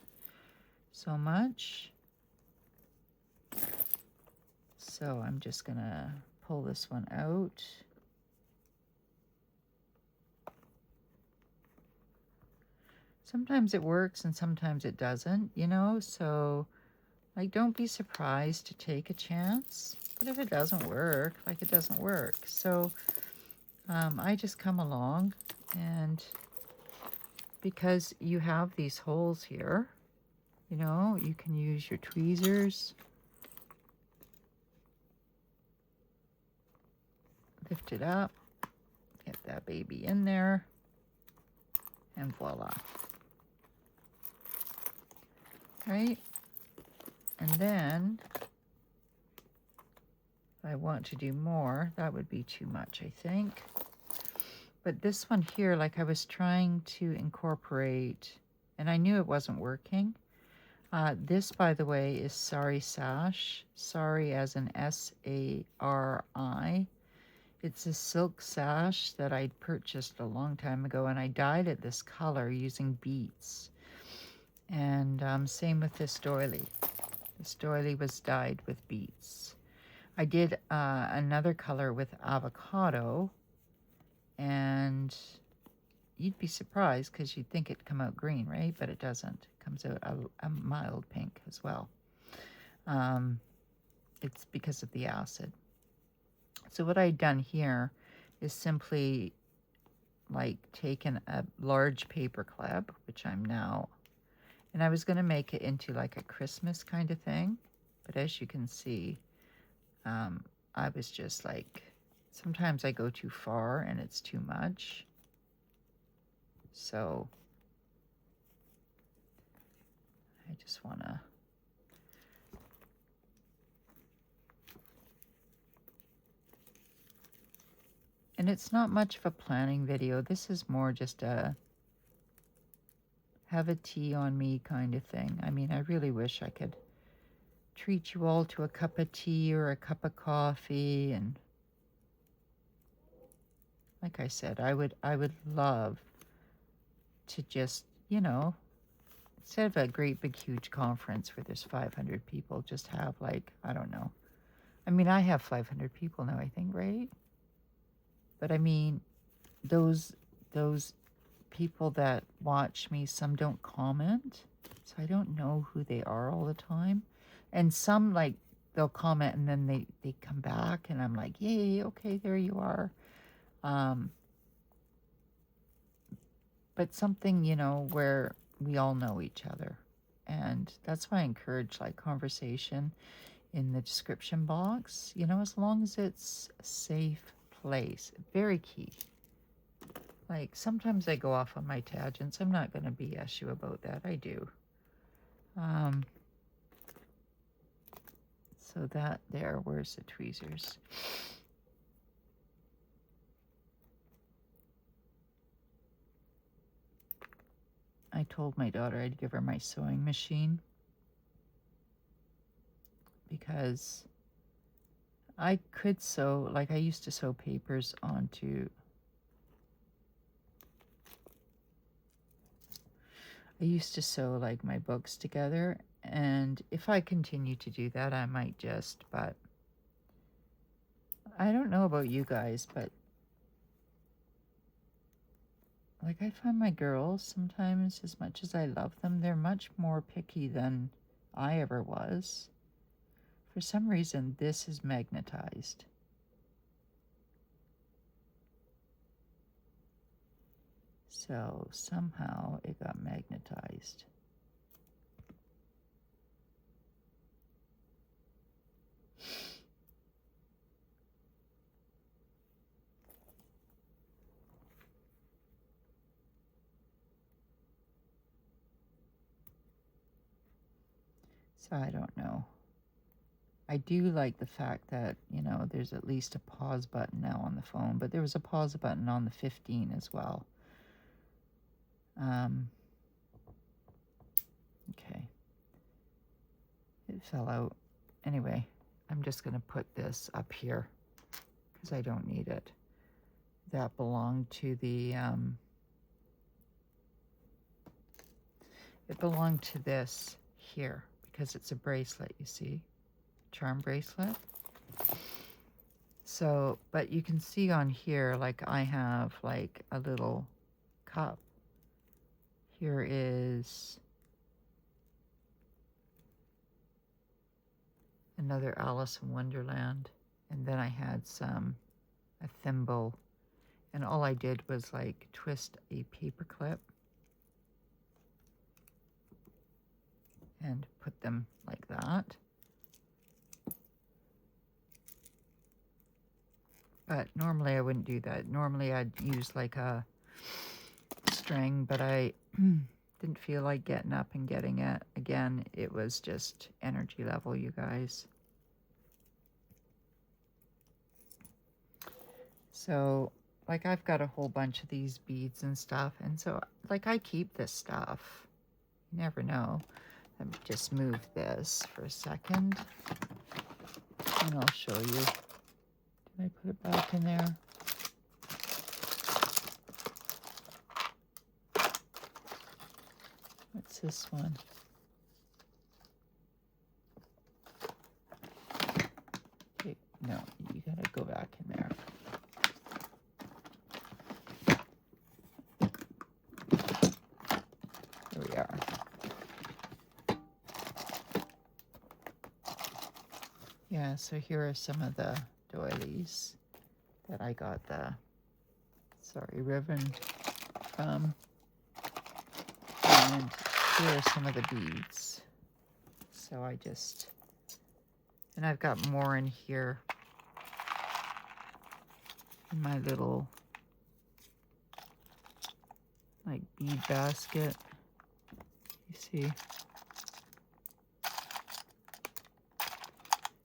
so much. So I'm just going to pull this one out. Sometimes it works and sometimes it doesn't, you know, so like don't be surprised to take a chance. But if it doesn't work, like it doesn't work. So I just come along, and because you have these holes here, you know, you can use your tweezers. Lift it up, get that baby in there, and voila. Right? And then, if I want to do more, that would be too much, I think. But this one here, like I was trying to incorporate, and I knew it wasn't working. This, by the way, is Sari Sash. Sari as in S-A-R-I. It's a silk sash that I purchased a long time ago, and I dyed it this color using beads. And same with this doily. This doily was dyed with beads. I did another color with avocado, and you'd be surprised because you'd think it'd come out green, right? But it doesn't. It comes out a mild pink as well. It's because of the acid. So what I'd done here is simply like taken a large paper clip, which I'm now, and I was going to make it into like a Christmas kind of thing. But as you can see, I was just like, sometimes I go too far and it's too much. So I just want to and it's not much of a planning video. This is more just a have a tea on me kind of thing. I mean, I really wish I could treat you all to a cup of tea or a cup of coffee. And like I said, I would love to just, you know, instead of a great big huge conference where there's 500 people, just have like, I don't know. I mean, I have 500 people now, I think, right? But I mean, those people that watch me, some don't comment, so I don't know who they are all the time. And some, like, they'll comment and then they come back and I'm like, yay, okay, there you are. But something, you know, where we all know each other. And that's why I encourage like conversation in the description box, you know, as long as it's a safe place. Very key. Like sometimes I go off on my tangents. I'm not going to BS you about that. I do. So that there, where's the tweezers? I told my daughter I'd give her my sewing machine because I could sew, like I used to sew papers onto, I used to sew like my books together, and if I continue to do that, I might just, but I don't know about you guys, but like I find my girls sometimes, as much as I love them, they're much more picky than I ever was. For some reason, this is magnetized. So somehow it got magnetized. So I don't know. I do like the fact that, you know, there's at least a pause button now on the phone, but there was a pause button on the 15 as well. Okay. It fell out. Anyway, I'm just going to put this up here because I don't need it. That belonged to the, it belonged to this here because it's a bracelet, you see, charm bracelet. So, but you can see on here, like I have like a little cup. Here is another Alice in Wonderland. And then I had a thimble. And all I did was like twist a paper clip and put them like that. But normally I wouldn't do that. Normally I'd use like a string, but I didn't feel like getting up and getting it. Again, it was just energy level, you guys. So, like, I've got a whole bunch of these beads and stuff, and so, like, I keep this stuff. You never know. Let me just move this for a second, and I'll show you. Did I put it back in there? What's this one? Okay, no, you gotta go back in there. Here we are. Yeah, so here are some of the doilies that I got the, ribbon from. And here are some of the beads. So I just, and I've got more in here in my little, like, bead basket. You see?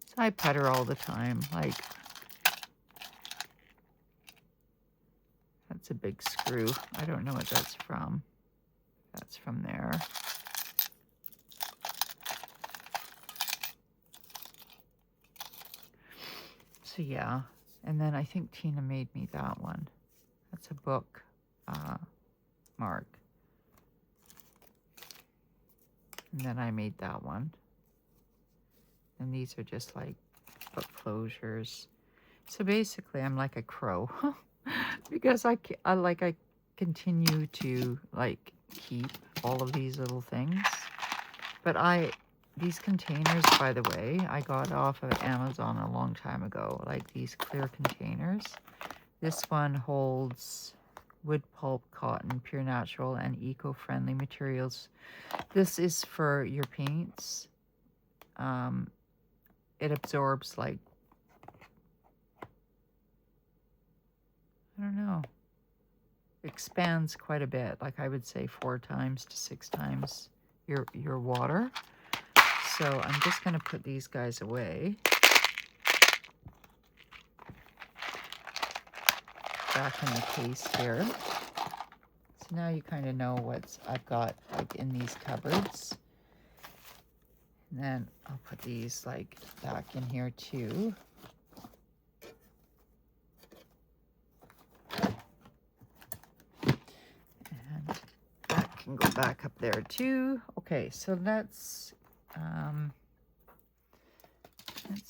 So I putter all the time. Like, that's a big screw. I don't know what that's from. That's from there. So yeah, and then I think Tina made me that one. That's a book mark. And then I made that one. And these are just like book closures. So basically I'm like a crow because I continue to like keep all of these little things. But these containers, by the way, I got off of Amazon a long time ago, like these clear containers. This one holds wood pulp, cotton, pure natural, and eco-friendly materials. This is for your paints. It absorbs like, I don't know, expands quite a bit. Like I would say 4 times to 6 times your water. So I'm just going to put these guys away. Back in the case here. So now you kind of know what I've got like in these cupboards. And then I'll put these like back in here too. And that can go back up there too. Okay, so let's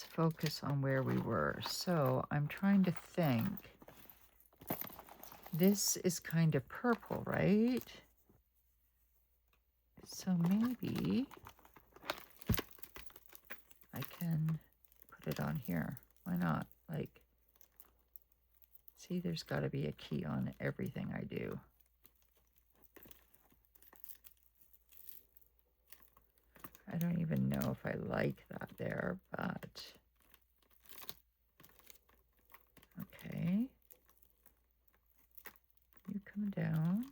focus on where we were. So I'm trying to think. This is kind of purple, right? So maybe I can put it on here. Why not? Like, see, there's got to be a key on everything I do. I don't even know if I like that there, but okay. You come down.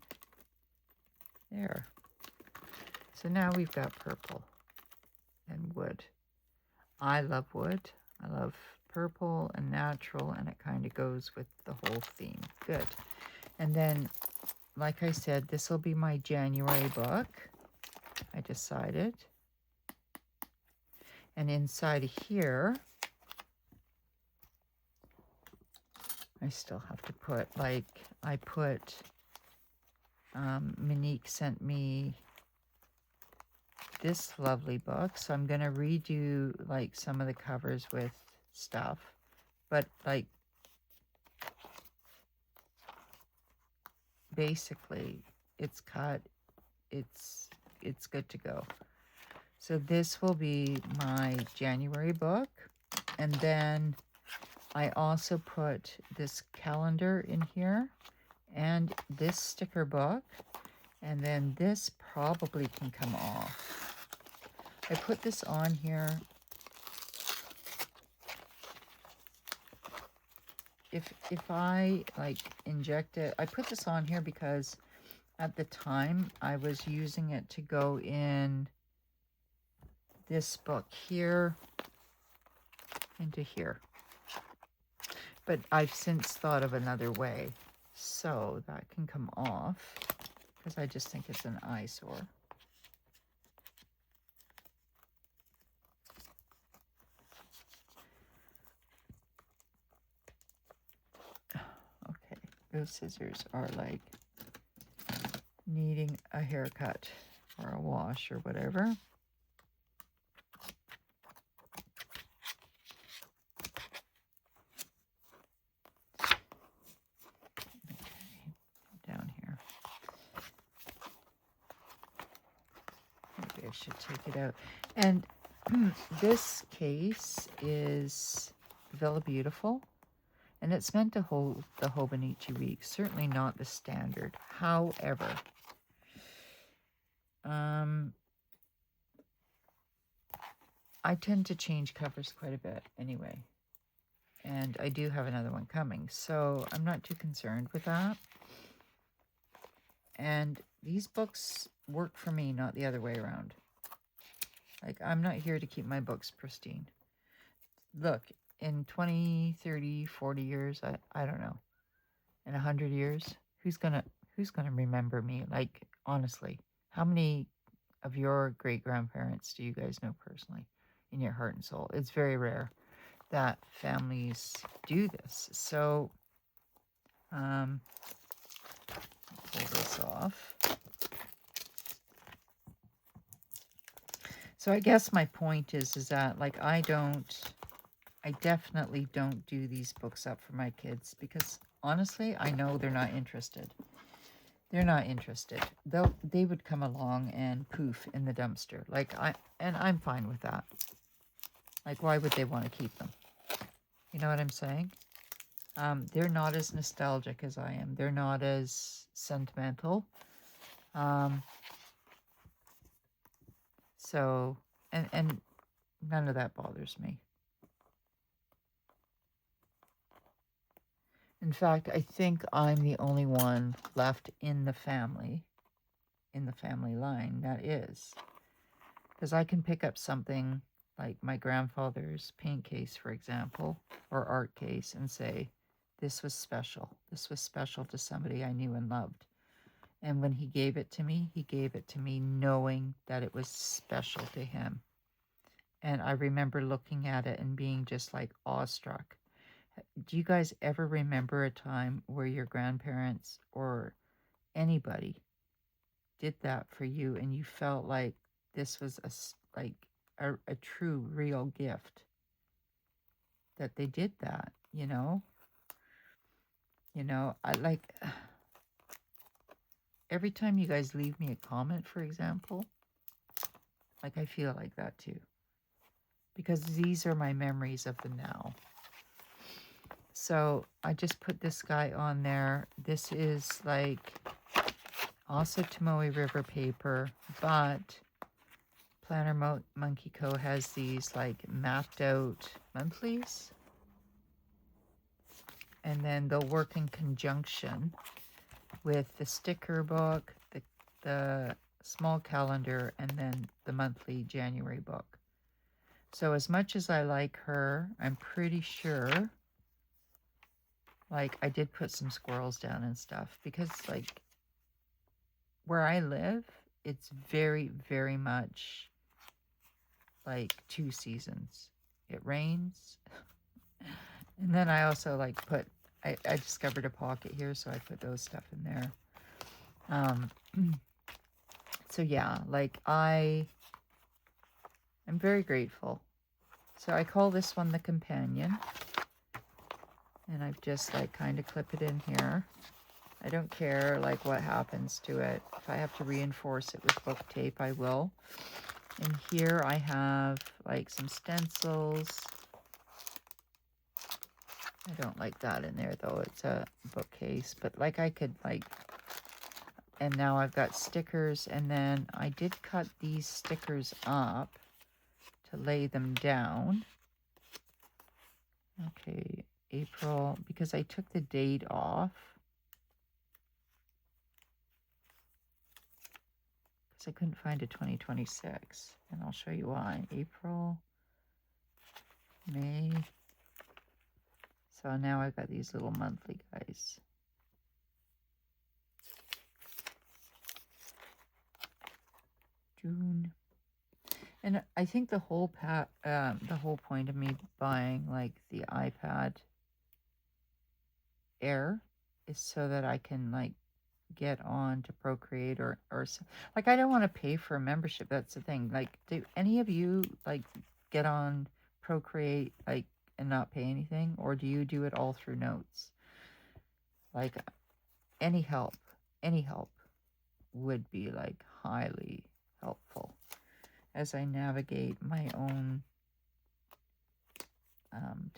There. So now we've got purple and I love wood. I love purple and natural, and it kind of goes with the whole theme. Good. And then, like I said, this will be my January book. I decided. And inside of here, I still have to put, like, I put, Monique sent me this lovely book, so I'm going to redo, like, some of the covers with stuff. But, like, basically, it's cut. It's good to go. So this will be my January book. And then I also put this calendar in here and this sticker book. And then this probably can come off. I put this on here. If I like inject it, I put this on here because at the time I was using it to go in this book here into here. But I've since thought of another way. So that can come off because I just think it's an eyesore. Okay, those scissors are like needing a haircut or a wash or whatever. I should take it out. And this case is Villa Beautiful, and it's meant to hold the Hobonichi week. Certainly not the standard. However, I tend to change covers quite a bit anyway, and I do have another one coming, so I'm not too concerned with that. And these books work for me, not the other way around. Like, I'm not here to keep my books pristine. Look, in 20, 30, 40 years, I don't know. In 100 years, who's gonna remember me? Like, honestly, how many of your great-grandparents do you guys know personally in your heart and soul? It's very rare that families do this. So, pull this off. So I guess my point is that, like, I definitely don't do these books up for my kids because honestly, I know they're not interested. They're not interested. They would come along and poof in the dumpster. Like, I'm fine with that. Like, why would they want to keep them? You know what I'm saying? They're not as nostalgic as I am. They're not as sentimental. So, and none of that bothers me. In fact, I think I'm the only one left in the family line that is. Because I can pick up something like my grandfather's paint case, for example, or art case, and say, this was special. This was special to somebody I knew and loved. And when he gave it to me knowing that it was special to him. And I remember looking at it and being just like awestruck. Do you guys ever remember a time where your grandparents or anybody did that for you and you felt like this was a true, real gift? That they did that, you know? You know, I like... Every time you guys leave me a comment, for example, like I feel like that too. Because these are my memories of the now. So I just put this guy on there. This is like also Tomoe River paper, but Planner Monkey Co. has these like mapped out monthlies. And then they'll work in conjunction with the sticker book, the small calendar, and then the monthly January book. So as much as I like her, I'm pretty sure, like, I did put some squirrels down and stuff because, like, where I live, it's very, very much like 2 seasons. It rains, and then I also, like, I discovered a pocket here, so I put those stuff in there. So yeah, like, I'm very grateful. So I call this one the companion. And I've just, like, kind of clip it in here. I don't care, like, what happens to it. If I have to reinforce it with book tape, I will. And here I have, like, some stencils. I don't like that in there, though. It's a bookcase. But, like, I could, like... And now I've got stickers. And then I did cut these stickers up to lay them down. Okay, April, because I took the date off. Because I couldn't find a 2026. And I'll show you why. April, May. So now I've got these little monthly guys. June. And I think the whole point of me buying, like, the iPad Air is so that I can, like, get on to Procreate or like, I don't want to pay for a membership. That's the thing. Like, do any of you, like, get on Procreate, like, and not pay anything, or do you do it all through Notes? Like, any help would be, like, highly helpful as I navigate my own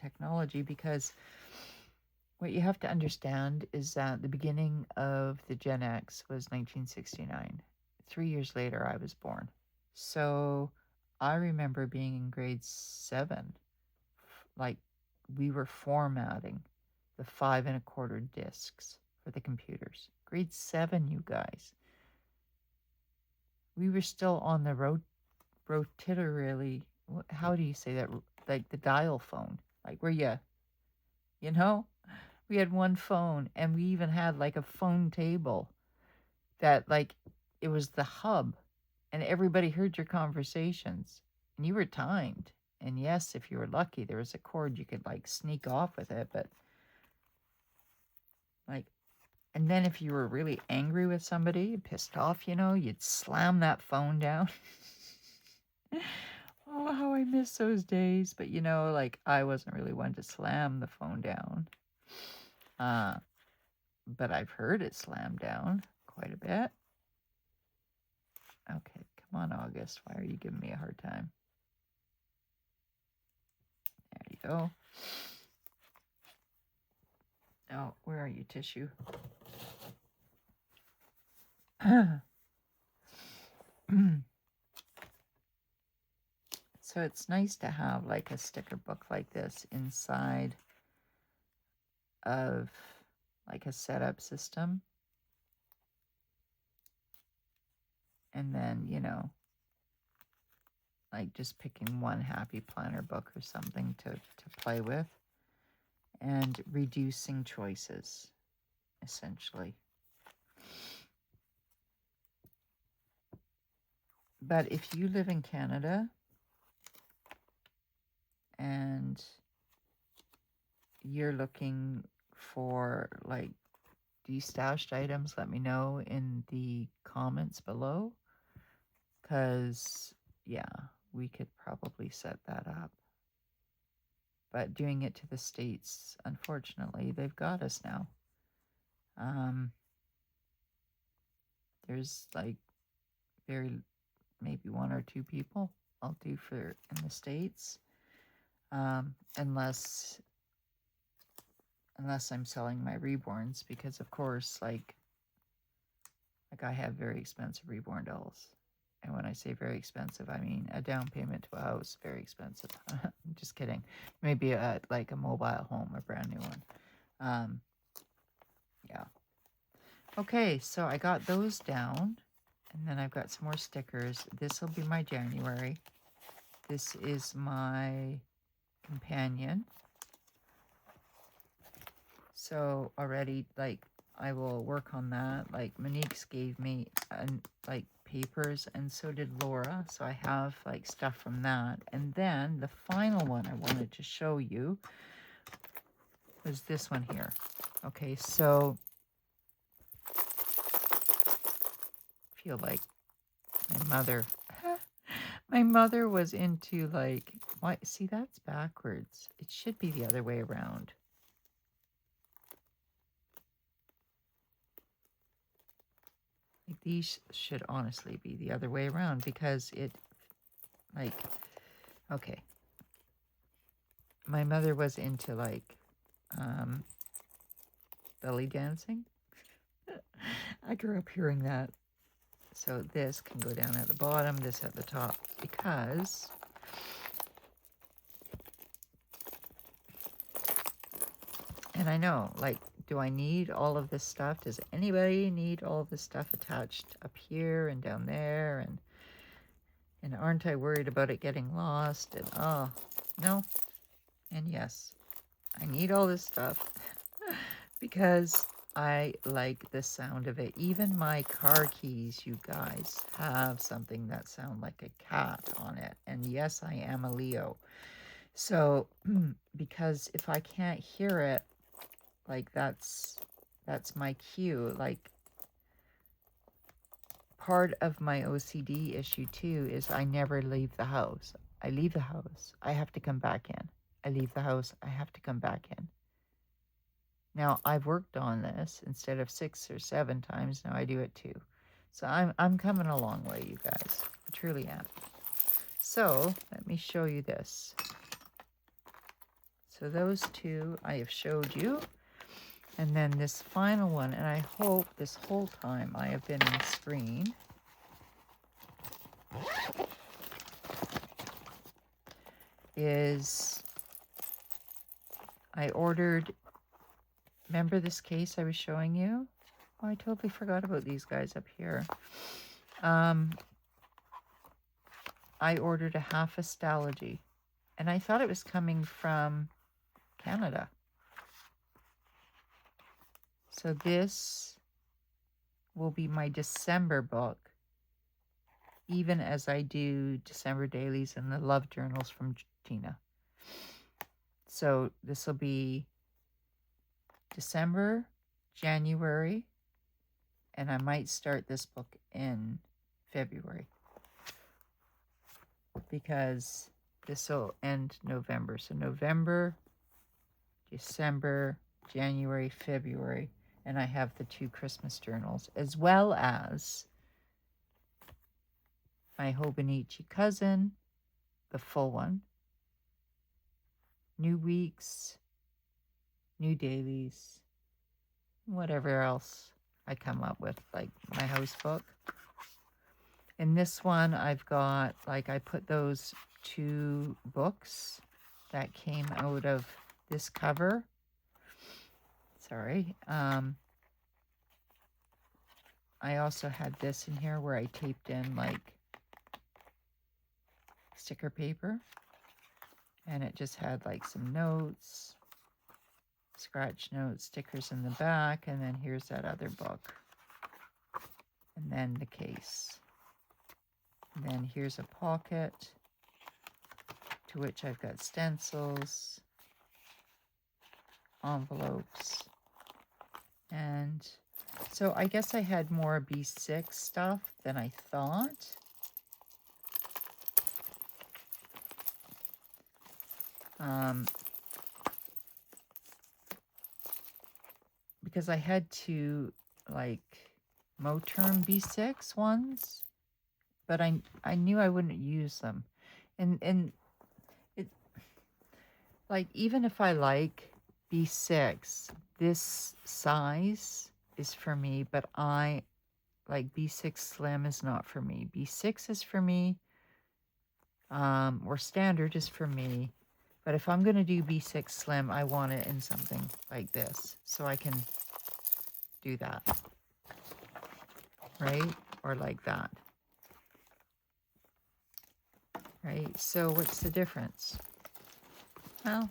technology, because what you have to understand is that the beginning of the Gen X was 1969. 3 years later, I was born. So I remember being in grade 7, like, we were formatting the 5 1/4 discs for the computers. Grade 7, you guys. We were still on the rotatory, how do you say that? Like the dial phone, like where you know, we had one phone, and we even had, like, a phone table that, like, it was the hub, and everybody heard your conversations, and you were timed. And yes, if you were lucky, there was a cord you could, like, sneak off with it, but, like, and then if you were really angry with somebody, pissed off, you'd slam that phone down. Oh, how I miss those days. But, like, I wasn't really one to slam the phone down. But I've heard it slam down quite a bit. Okay, come on, August. Why are you giving me a hard time? There you go. Oh, where are you, tissue? So it's nice to have, like, a sticker book like this inside of, like, a setup system. And then, like, just picking one happy planner book or something to play with. And reducing choices, essentially. But if you live in Canada and you're looking for, like, destashed items, let me know in the comments below, because, yeah, we could probably set that up. But doing it to the States, unfortunately, they've got us now. There's, like, maybe 1 or 2 people I'll do for in the States, unless I'm selling my reborns, because, of course, like I have very expensive reborn dolls. And when I say very expensive, I mean a down payment to a house, very expensive. I'm just kidding. Maybe like a mobile home, a brand new one. Yeah. Okay, so I got those down, and then I've got some more stickers. This will be my January. This is my companion. So already, like, I will work on that. Like, Monique's gave me like papers, and so did Laura. So I have like stuff from that. And then the final one I wanted to show you was this one here. Okay, so feel like my mother was into like, why? See, that's backwards. It should be the other way around. Like, these should honestly be the other way around because it, like, okay. My mother was into like belly dancing. I grew up hearing that. So this can go down at the bottom, this at the top, because and I know, like, do I need all of this stuff? Does anybody need all of this stuff attached up here and down there? And aren't I worried about it getting lost? And oh, no. And yes, I need all this stuff because I like the sound of it. Even my car keys, you guys, have something that sound like a cat on it. And yes, I am a Leo. So, because if I can't hear it, like, that's my cue. Like, part of my OCD issue too is I never leave the house. I leave the house, I have to come back in. I leave the house, I have to come back in. Now, I've worked on this. Instead of 6 or 7 times, now I do it 2. So I'm coming a long way, you guys. I truly am. So let me show you this. So those 2 I have showed you. And then this final one, and I hope this whole time I have been on screen, is I ordered, remember this case I was showing you? Oh, I totally forgot about these guys up here. I ordered a half astrology, and I thought it was coming from Canada. So this will be my December book, even as I do December dailies and the love journals from Tina. So this will be December, January, and I might start this book in February because this will end November. So November, December, January, February, and I have the 2 Christmas journals, as well as my Hobonichi cousin, the full one, new weeks, new dailies, whatever else I come up with, like my house book. In this one, I've got, like, I put those 2 books that came out of this cover. Sorry. I also had this in here where I taped in, like, sticker paper. And it just had, like, some notes, scratch notes, stickers in the back. And then here's that other book. And then the case. And then here's a pocket, to which I've got stencils, envelopes, and so I guess I had more B6 stuff than I thought. Because I had 2, like, Moterm B6 ones, but I knew I wouldn't use them. And it, like, even if I like B6, this size is for me, but I, like, B6 Slim is not for me. B6 is for me, or Standard is for me. But if I'm going to do B6 Slim, I want it in something like this, so I can do that, right? Or like that. right? So what's the difference? Well,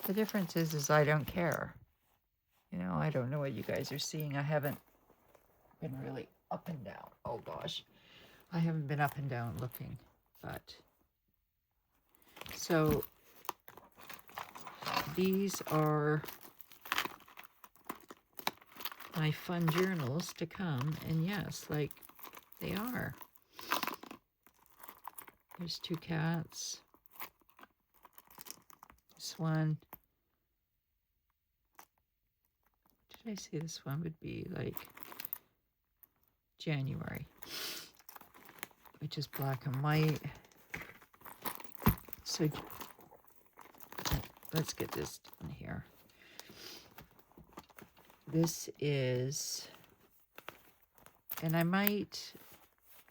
the difference is I don't care. You know, I don't know what you guys are seeing. I haven't been really up and down. Oh gosh. I haven't been up and down looking, but so these are my fun journals to come, and yes, like they are. There's 2 cats. This one, did I say this one would be like January, which is black and white. So let's get this in here. This is, and I might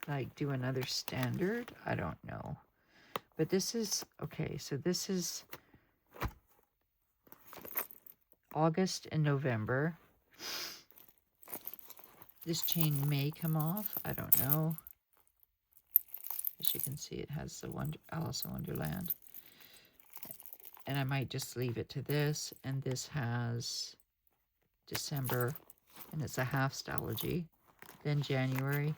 like do another standard. I don't know. But this is, okay, so this is August and November. This chain may come off. I don't know. As you can see, it has the Alice in Wonderland. And I might just leave it to this. And this has December, and it's a half stalogy. Then January.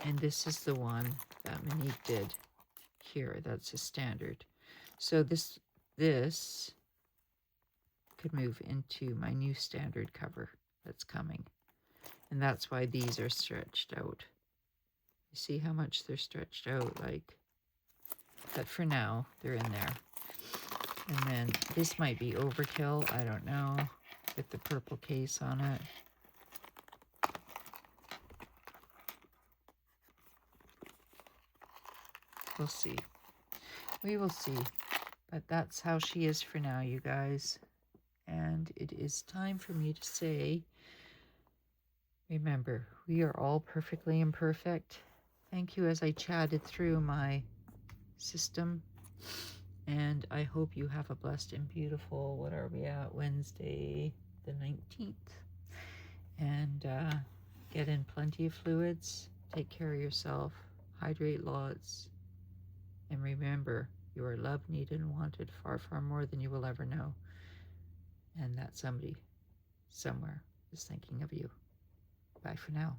And this is the one that Monique did here. That's a standard. So this could move into my new standard cover that's coming. And that's why these are stretched out. You see how much they're stretched out, like, but for now, they're in there. And then this might be overkill, I don't know, with the purple case on it. We'll see. We will see. But that's how she is for now, you guys. And it is time for me to say, remember, we are all perfectly imperfect. Thank you as I chatted through my system. And I hope you have a blessed and beautiful, what are we at, Wednesday the 19th. And get in plenty of fluids. Take care of yourself. Hydrate lots. And remember, you are loved, needed, and wanted far, far more than you will ever know. And that somebody, somewhere, is thinking of you. Bye for now.